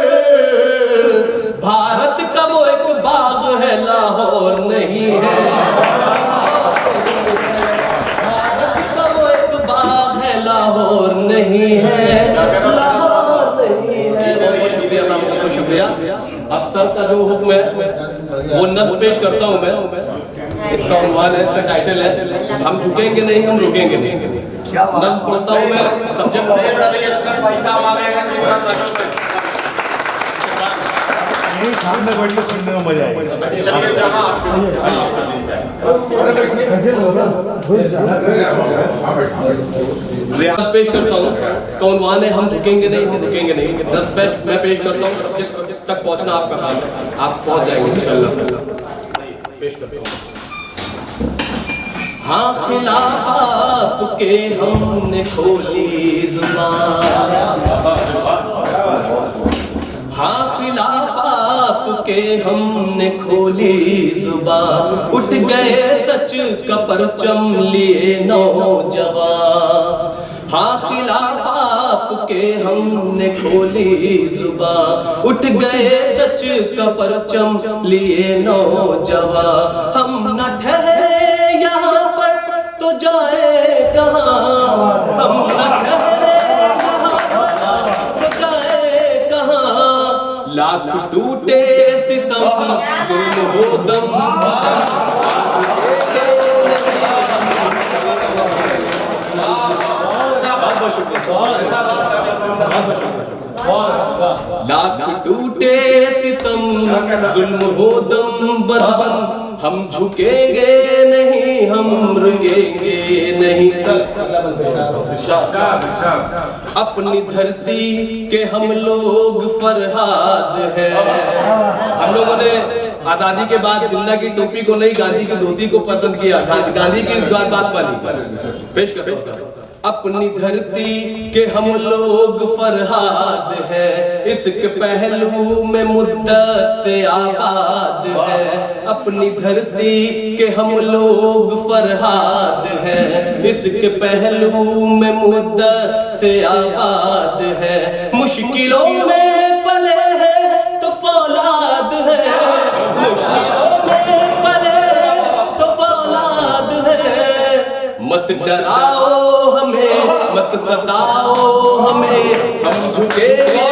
भारत का वो एक बाग है लाहौर नहीं है। लाहौर नहीं है, लाहौर नहीं है। बहुत शुक्रिया साहब, बहुत शुक्रिया। अब सर का जो हुक्म है वो नज़्म पेश करता हूँ मैं। इसका उन्वान है, इसका टाइटल है हम झुकेंगे नहीं, हम रुकेंगे नहीं। नज़्म पढ़ता हूँ मैं। सब्जेक्ट भाई साहब आ गए हैं, सामने बैठ के सुनने में मजा आएगा। चलिए जहाँ आपका दिल चाहे। पेश करता हूँ, इसका उन्वान है हम झुकेंगे नहीं, हम रुकेंगे नहीं। मैं पेश करता हूँ, सब्जेक्ट तक पहुँचना आपका काम है, आप पहुँच जाएंगे इंशाल्लाह। पेश करता हूँ। हाँ खिलाफ आपके हमने खोली जुबान, हाँ खिलाफ आपके हमने खोली जुबान, उठ गए सच का परचम लिए नौजवान। हाँ खिलाफ आपके हमने खोली जुबान, उठ गए सच का परचम लिए नौजवान। हम न ठहरे यहाँ पर तो जाए कहाँ, हम न ठहरे यहाँ पर तो जाए कहाँ। लाख टूटे सितम जुल्म हो दम, लाख टूटे सितम जुल्म हो दम बदबन, हम झुकेंगे नहीं, हम रुकेंगे नहीं। अपनी धरती के हम लोग फरहाद है। हम लोगों ने आजादी के बाद जिन्ना की टोपी को नहीं, गांधी की धोती को पसंद किया, गांधी की बात मानी। पेश कर। अपनी धरती के हम लोग फरहाद है, इसके पहलू में मुद्दत से आबाद है। अपनी धरती के हम लोग फरहाद है, इसके पहलू में मुद्दत से आबाद है। मुश्किलों में पले हैं तो फौलाद है, मुश्किलों में पले हैं तो फौलाद है। मत डराओ हमें, मत सताओ हमें, हम झुकेंगे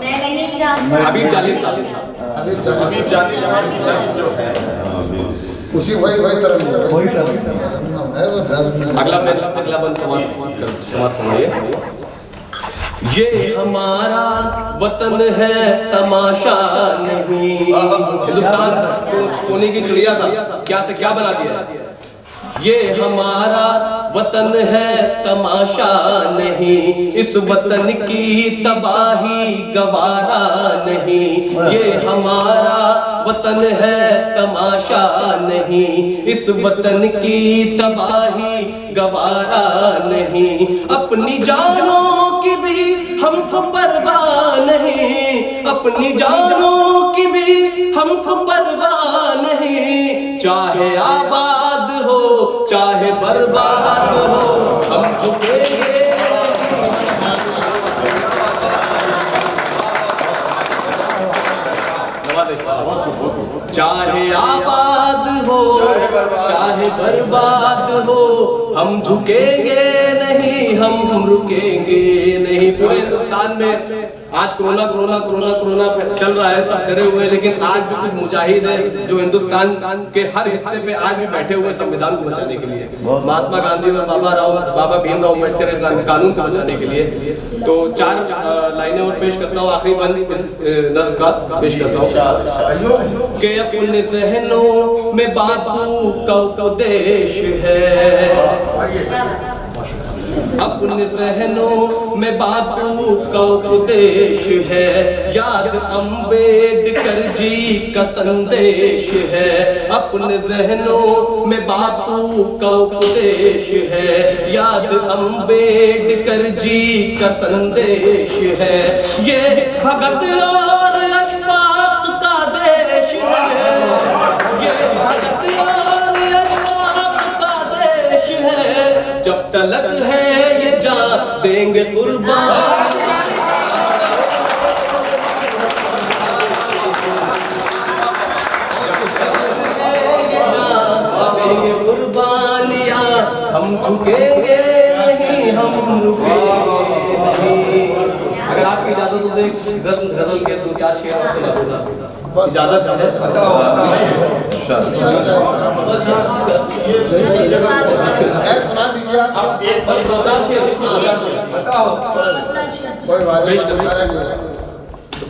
मैं नहीं जानता। हबीब जालिब साहब जो है उसी वही तरह अगला बंद समाप्त समाइए। ये हमारा वतन है तमाशा नहीं। हिंदुस्तान तो सोने की चिड़िया था, क्या से क्या बना दिया। ये हमारा वतन है तमाशा नहीं, इस वतन की तबाही गवारा नहीं। ये हमारा वतन है तमाशा नहीं, इस वतन की तबाही गवारा नहीं। अपनी जानों की भी हमको परवाह नहीं, अपनी जानों की भी हमको परवाह नहीं। चाहे आबाद हो चाहे बर्बाद हो, हम झुकेंगे चाहे आबाद हो चाहे बर्बाद हो, हम झुकेंगे नहीं, हम रुकेंगे नहीं। पूरे हिंदुस्तान में आज कोरोना कोरोना कोरोना कोरोना चल रहा है, सब डरे हुए हैं, लेकिन आज भी कुछ मुजाहिद हैं जो हिंदुस्तान के हर हिस्से पे आज भी बैठे हुए संविधान को बचाने के लिए, महात्मा गांधी और बाबा भीमराव अम्बेडकर के कानून को बचाने के लिए। तो 4 लाइनें और पेश करता हूँ, आखिरी बंद इस नज़्म का पेश करता हूँ कि अपने जहनों में बापू का उपदेश है। अपने ज़हनों में बापू का उपदेश है, याद अम्बेडकर जी का संदेश है। अपने ज़हनों में बापू का उपदेश है, याद अम्बेडकर जी का संदेश है। ये भगत और अशफाक का देश है, ये भगत और अशफाक का देश है। जब तलक है ये जा देंगे कुर्बान, देंगे कुर्बानियाँ, हम झुकेंगे नहीं, हम रुकेंगे नहीं। अगर आपकी इजाजत हो तो एक गजल के 2-4 शेर आपसे सुना। इजाजत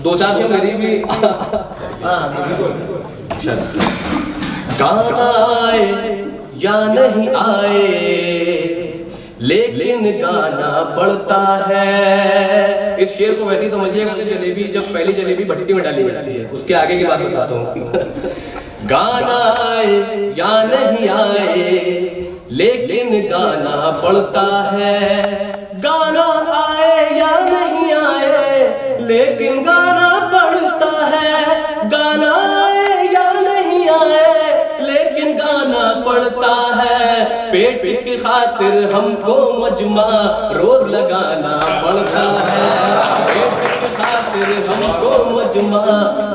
दो चार शेर मेरी भी। गाना आए या नहीं आए लेकिन गाना पड़ता है। इस शेर को वैसे ही समझिए, जलेबी जब पहली जलेबी भट्टी में डाली जाती है, उसके आगे की बात बताता हूँ। गाना आए या नहीं आए लेकिन गाना पड़ता है, गाना आए या नहीं आए लेकिन गाना पड़ता है, गाना आए या नहीं आए लेकिन गाना पड़ता है। पेट की खातिर हमको मजमा रोज लगाना पड़ता है, पेट की खातिर हमको मजमा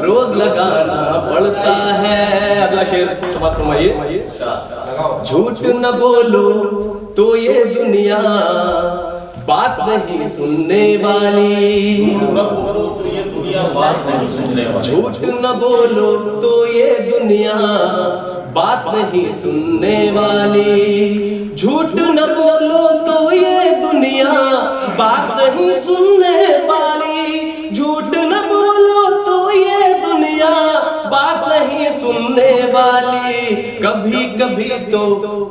रोज लगाना पड़ता है। अगला शेर समाप्त फरमाइए। झूठ न बोलो तो ये दुनिया बात नहीं सुनने वाली, झूठ न बोलो तो ये दुनिया बात नहीं सुनने वाली, झूठ न बोलो तो ये दुनिया बात नहीं सुनने वाली, झूठ न बोलो तो ये दुनिया बात नहीं सुनने वाली।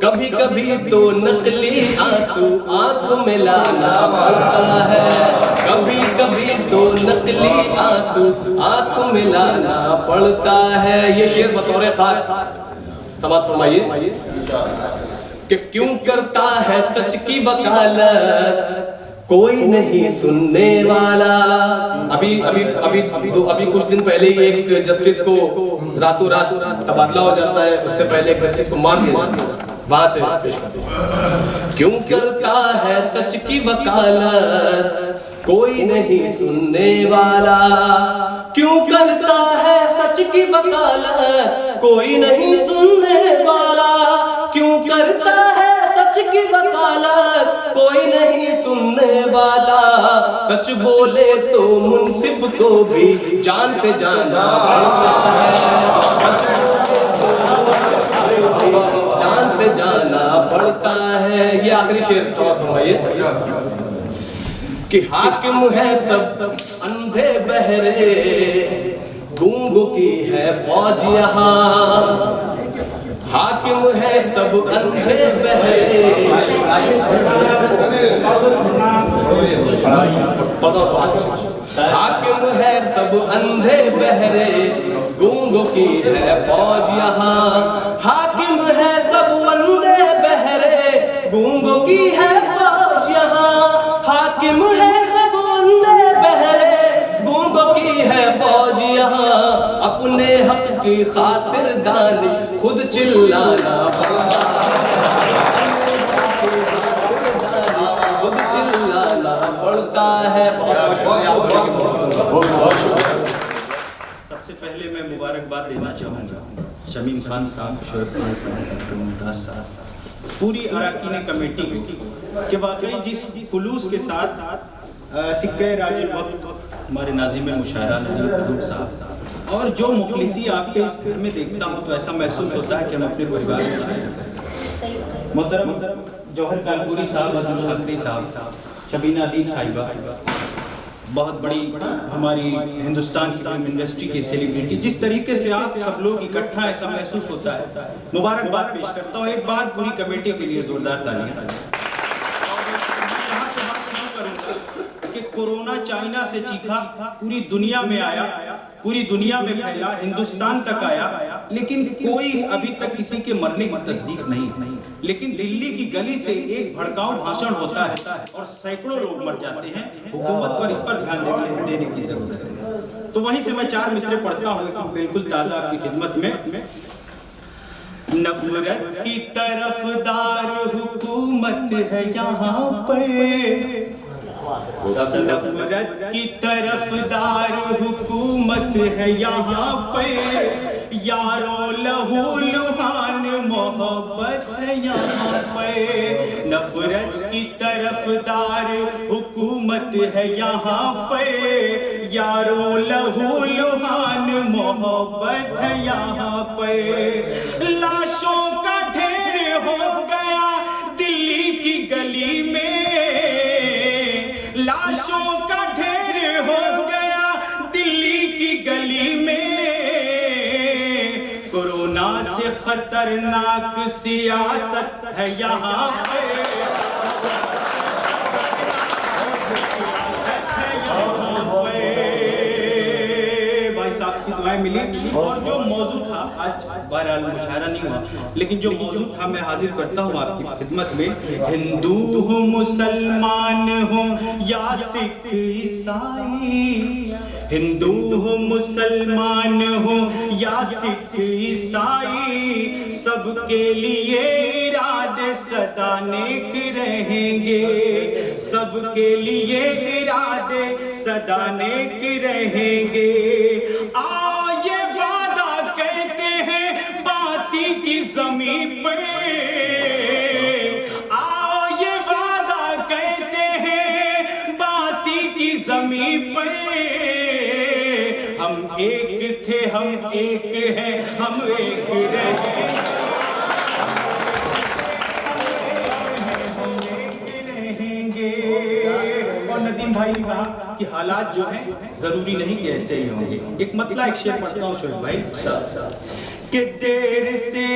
कभी कभी तो नकली आंसू आंख में लाना पड़ता है, कभी तो नकली आंसू आंख में लाना पड़ता है। ये शेर बतौर खास समाज फरमाइए कि क्यों करता है सच की वकालत कोई नहीं सुनने वाला। अभी कुछ दिन पहले ही एक जस्टिस को रातों रात तबादला हो जाता है, उससे पहले एक जस्टिस को मार दिया, वहां से पेश करते हैं। क्यों करता है सच की वकालत कोई नहीं सुनने वाला, क्यों करता है सच की वकालत कोई नहीं सुनने वाला, क्यों करता है सच की वकालत कोई नहीं सुनने वाला। सच बोले तो मुंसिफ को भी जान से जाना पड़ता है, जान से जाना पड़ता है। ये आखिरी शेर फरमाइए कि हाकिम है सब अंधे बहरे गूंगों की है फौज यहाँ, हाकिम है सब अंधे बहरे, हाकिम है सब अंधे बहरे गूंगों की है फौज यहाँ, हाकिम है सब अंधे बहरे गूंगों की है फौज यहाँ, हाकिम है सब अंधे बहरे गूंगों की है फौज यहाँ। अपने हक की खातिर दानिश खुद चिल्लाना पड़ता है, खुद चिल्लाना पड़ता है। सबसे पहले मैं मुबारकबाद देना चाहूँगा शमीम खान साहब, शोएब खान साहब, डॉक्टर मुमताज़ साहब, पूरी अरकान कमेटी को कि वाकई जिस खुलूस के साथ सिक्के राजुल वक्त हमारे नाज़िम मुशायरा नदीम फरूक साहब और जो मुखलिसी आपके इस घर में देखता हूँ तो ऐसा महसूस होता है कि हम अपने परिवार में शायरी करते हैं। मोहतरम जौहर कानपुरी साहब, अज़म शाकरी साहब, शबीना अदीब साहिबा, बहुत बड़ी हमारी हिंदुस्तान की फिल्म इंडस्ट्री की सेलिब्रिटी, जिस तरीके से आप सब लोग इकट्ठा ऐसा महसूस होता है। मुबारकबाद पेश करता हूँ एक बार पूरी कमेटी के लिए, जोरदार तालियां। से चीखा, पूरी दुनिया में आया, पूरी दुनिया में फैला, हिंदुस्तान तक आया, लेकिन कोई अभी तक किसी के मरने की तस्दीक नहीं। लेकिन दिल्ली की गली से एक भड़काऊ भाषण होता है और सैकड़ों लोग मर जाते हैं। हुकूमत पर इस पर ध्यान देने की जरूरत है। तो वहीं से मैं 4 मिसरे पढ़ता हूँ बिल्कुल ताज़ा आपकी खिदमत में। नफरत की तरफदार हुकूमत है यहाँ पर, नफरत की तरफदार हुकूमत है यहाँ पर, यारों लहू लुहान मोहब्बत है यहाँ पर। नफरत की तरफदार हुकूमत है यहाँ पर, यारों लहू लुहान मोहब्बत है यहाँ पर। लाशों का ढेर हो गया दिल्ली की गली में, लाशों का ढेर हो गया दिल्ली की गली में। कोरोना से खतरनाक सियासत है यहाँ पे, भाई साहब की दुआएं मिली। और जो मौजू था, आज बहरहाल मुशायरा नहीं हुआ, लेकिन जो मौजू था मैं हाजिर करता हूँ आपकी खिदमत में। हिंदू हो मुसलमान हो या सिख ईसाई, हिंदू हो मुसलमान हो या सिख ईसाई, सबके लिए इरादे सदा नेक रहेंगे, सबके लिए इरादे सदा नेक रहेंगे। आओ ये वादा कहते हैं बांसी की जमीन पे, आओ ये वादा कहते हैं बांसी की जमीन पे। हम एक थे, हम एक हैं, हम एक रहेंगे। और नदीम भाई ने कहा कि हालात जो हैं जरूरी नहीं कि ऐसे ही होंगे। एक मतला एक शेर पढ़ता हूँ शोएब भाई कि देर से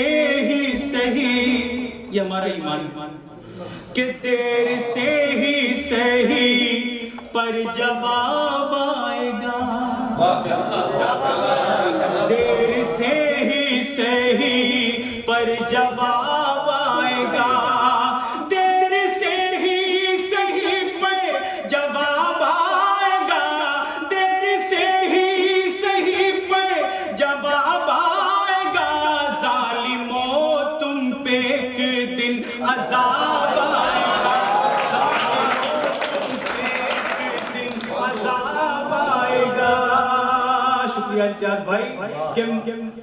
ही सही, ये हमारा ईमान है, कि देर से ही सही पर जवाब आएगा, देर से ही सही पर जवाब आएगा, देर से ही सही पर जवाब आएगा, देर से ही सही पर जवाब आएगा। जालिमों तुम पे एक दिन अज़ाब आएगा, अज़ाब आएगा। शुक्रिया इम्तियाज भाई।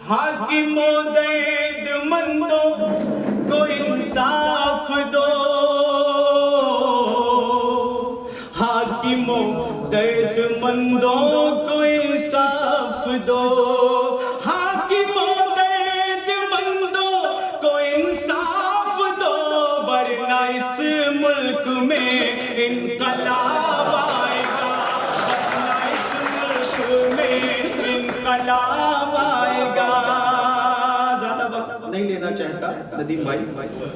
हाकिमों दर्दमंदों को इंसाफ दो, हाकिमों दर्दमंदों को इंसाफ दो, हाकिमों दर्दमंदों को इंसाफ दो, वरना इस मुल्क में इनकलाब आएगा, वरना इस मुल्क में इनकलाब आएगा। ज्यादा वक्त नहीं लेना चाहता नदीम भाई,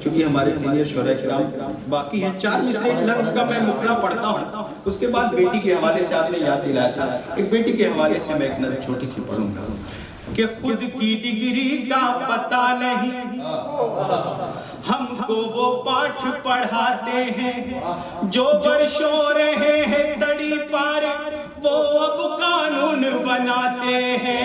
क्योंकि हमारे सीनियर शोरा किराम बाकी हैं। 4 मिसरे एक नज़्म का मैं मुखड़ा पढ़ता हूँ, उसके बाद बेटी के हवाले से आपने याद दिलाया था, एक बेटी के हवाले से मैं एक नज़्म छोटी सी पढ़ूंगा कि खुद की डिग्री का पता नहीं हमको वो पाठ पढ़ाते हैं जो वर्षों रहे हैं तड़ी पार, वो अब कानून बनाते हैं।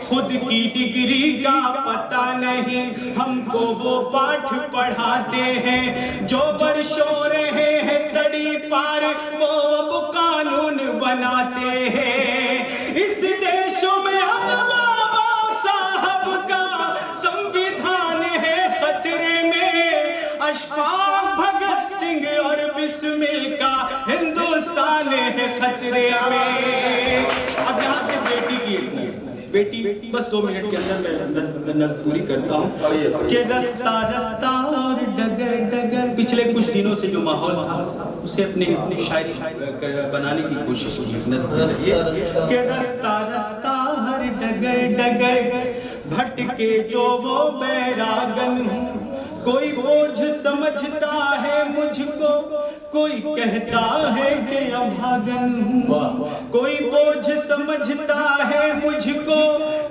खुद की डिग्री का पता नहीं हमको वो पाठ पढ़ाते हैं जो वर्षों रहे हैं तड़ी पार, वो अब कानून बनाते हैं। इस देशों में अब बाबा साहब का संविधान है खतरे में, अशफाक भगत सिंह और बिस्मिल का हिंदुस्तान है खतरे में। अब यहाँ से बेटी की एक नज़र, बेटी बस 2 मिनट के अंदर मैं नज़र पूरी करता हूँ कि रास्ता रास्ता और डगर डगर। पिछले कुछ दिनों से जो माहौल था उसे अपनी शायरी बनाने की कोशिश की नज़र कि रास्ता रास्ता हर डगर डगर भटके जो वो बैरागन हूँ, कोई बोझ समझता है मुझको, कोई कहता है कि अभागन हूँ। कोई बोझ समझता है मुझको,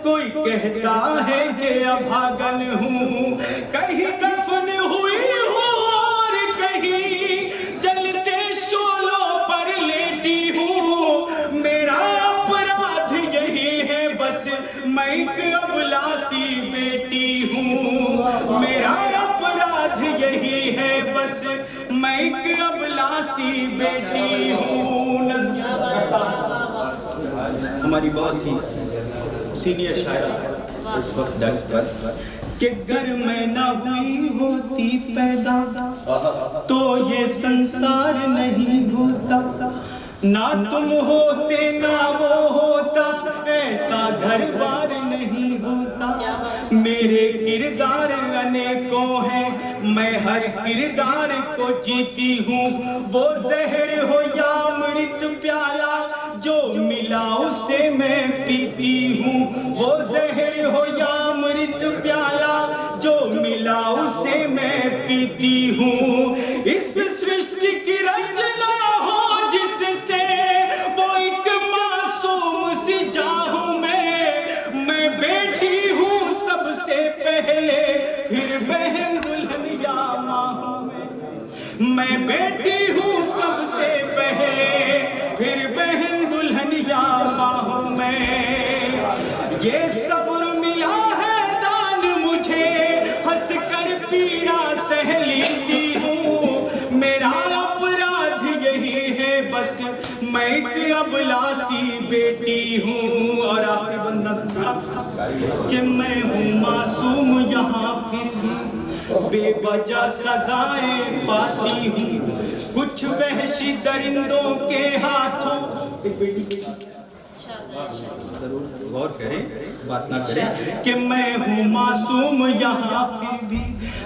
कोई कहता है कि अभागन हूँ। कहीं दफन हुई हूँ और कहीं जलते शोलों पर लेटी हूँ। मेरा अपराध यही है बस मैं एक अबलासी बेटी हूँ। मेरा अपराध यही है बस मैं एक अबलासी बेटी हूँ। हमारी बहुत ही सीनियर शायरा इस वक्त डांस पर कि घर में ना हुई होती पैदा तो ये संसार नहीं होता, ना तुम होते ना वो होता, ऐसा घर बार नहीं होता। मेरे किरदार अनेकों हैं, मैं हर किरदार को जीती हूँ। वो जहर हो या अमृत प्याला जो मिला उसे मैं पीती हूँ। वो जहर हो या अमृत प्याला जो मिला उसे मैं पीती हूँ। इस सृष्टि की रचना हो जिससे वो एक मासूम सी जाऊं मैं बेटी हूँ सबसे पहले, फिर बहन दुल्हन या माँ हूँ मैं बेटी हूँ सबसे पहले, फिर बहन दुल्हन या माँ हूँ मैं। ये सब्र मिला है दान मुझे, हंस कर पीड़ा सह लेती हूँ। मेरा अपराध यही है बस मैं एक अबलासी बेटी हूँ। और आपने बंदा सुना कि मैं हूँ मासूम यहाँ फिर भी बेवजह सजाएं पाती हूँ। कुछ वहशी दरिंदों के हाथों गौर करें, बात ना करें कि मैं हूँ मासूम यहाँ फिर भी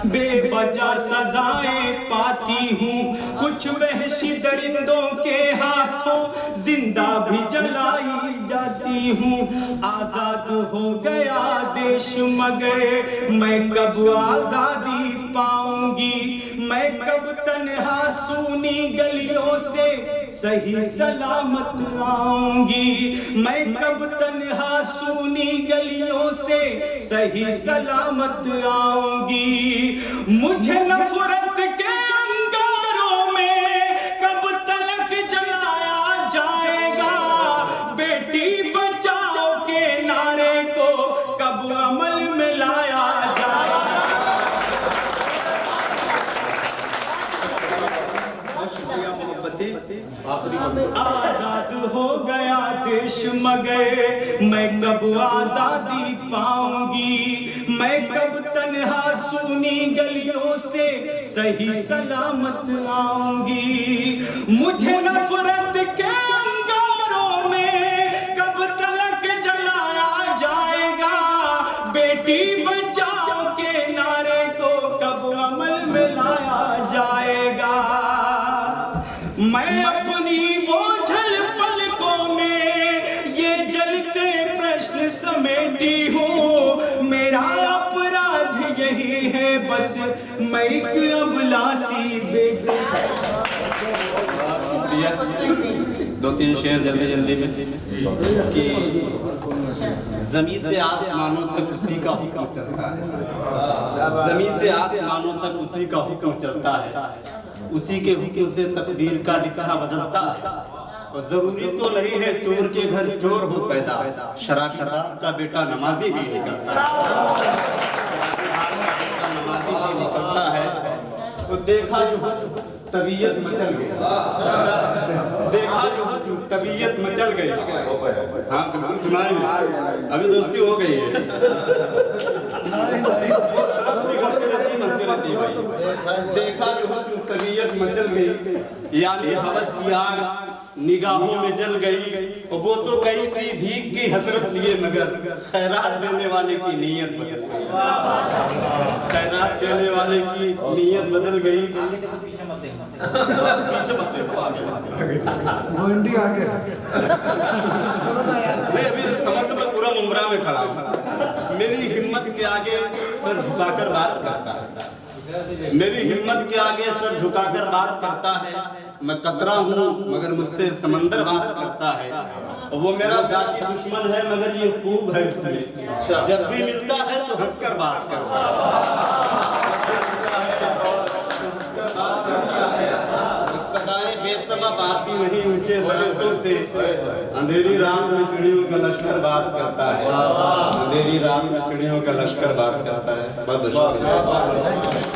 बेवजह सजाएं पाती हूँ। कुछ वहशी दरिंदों के हाथों जिंदा भी जलाई जाती हूँ। आजाद हो गया देश मगर मैं कब आजादी पाऊंगी, मैं कब तन्हा सूनी गलियों से सही सलामत आऊंगी। मैं कब तन्हा सूनी गलियों से सही सलामत आऊंगी। मुझे नफरत के अंगारों में कब तलक जलाया जाएगा। बेटी बचाओ के नारे को कब अमल में लाया जाएगा। आजाद हो गया देश मगर मैं कब आजादी पाऊंगी। मैं कब तन्हा सूनी गलियों से सही सलामत आऊंगी। मुझे नफरत के अंगारों में कब तलक जलाया जाएगा। बेटी बचाओ के नारे को कब अमल में लाया जाएगा। मैं अपनी बोझल पलकों में ये जलते प्रश्न समेटी हूँ। मेरा अपराध यही है बस मैं एक अबलासी बेटी। दो तीन शेर जल्दी में कि जमीन से आसमानों तक उसी का हुक्म चलता है। जमीन से आसमानों तक उसी का हुक्म चलता है। उसी के हुक्म से तकदीर का लिखा बदलता है। और जरूरी तो नहीं है चोर के घर चोर हो पैदा, शराबीदार का बेटा नमाजी भी निकलता है। तो देखा जो हुस्न तबीयत मचल गई, देखा जो हुस्न तबीयत मचल गई। हाँ बिल्कुल सुनाएंगे, अभी दोस्ती हो गई है। देखा जो हुस्न तबीयत मचल गई, यानी हवस की आग निगाहों में जल गई। और वो तो कही थी भीख की हसरत लिए मगर खैरात देने वाले की नीयत बदल गई। खैरात देने वाले की नीयत बदल गई। मैं अभी समझ में पूरा मुमरा में खड़ा हूँ। मेरी हिम्मत के आगे सर झुकाकर बात करता है। मेरी हिम्मत के आगे सर झुकाकर बात करता है। मैं कतरा हूँ मगर मुझसे समंदर बात करता है। वो मेरा जाती दुश्मन है मगर ये खूब है उसमें, जब भी मिलता है तो हंसकर बात करता है। सदाएं बेसबब आती नहीं ऊंचे दरख्तों से, अंधेरी रात में चिड़ियों का लश्कर बात करता है। अंधेरी रात में चिड़ियों का लश्कर बात करता है। बहुत शुक्रिया।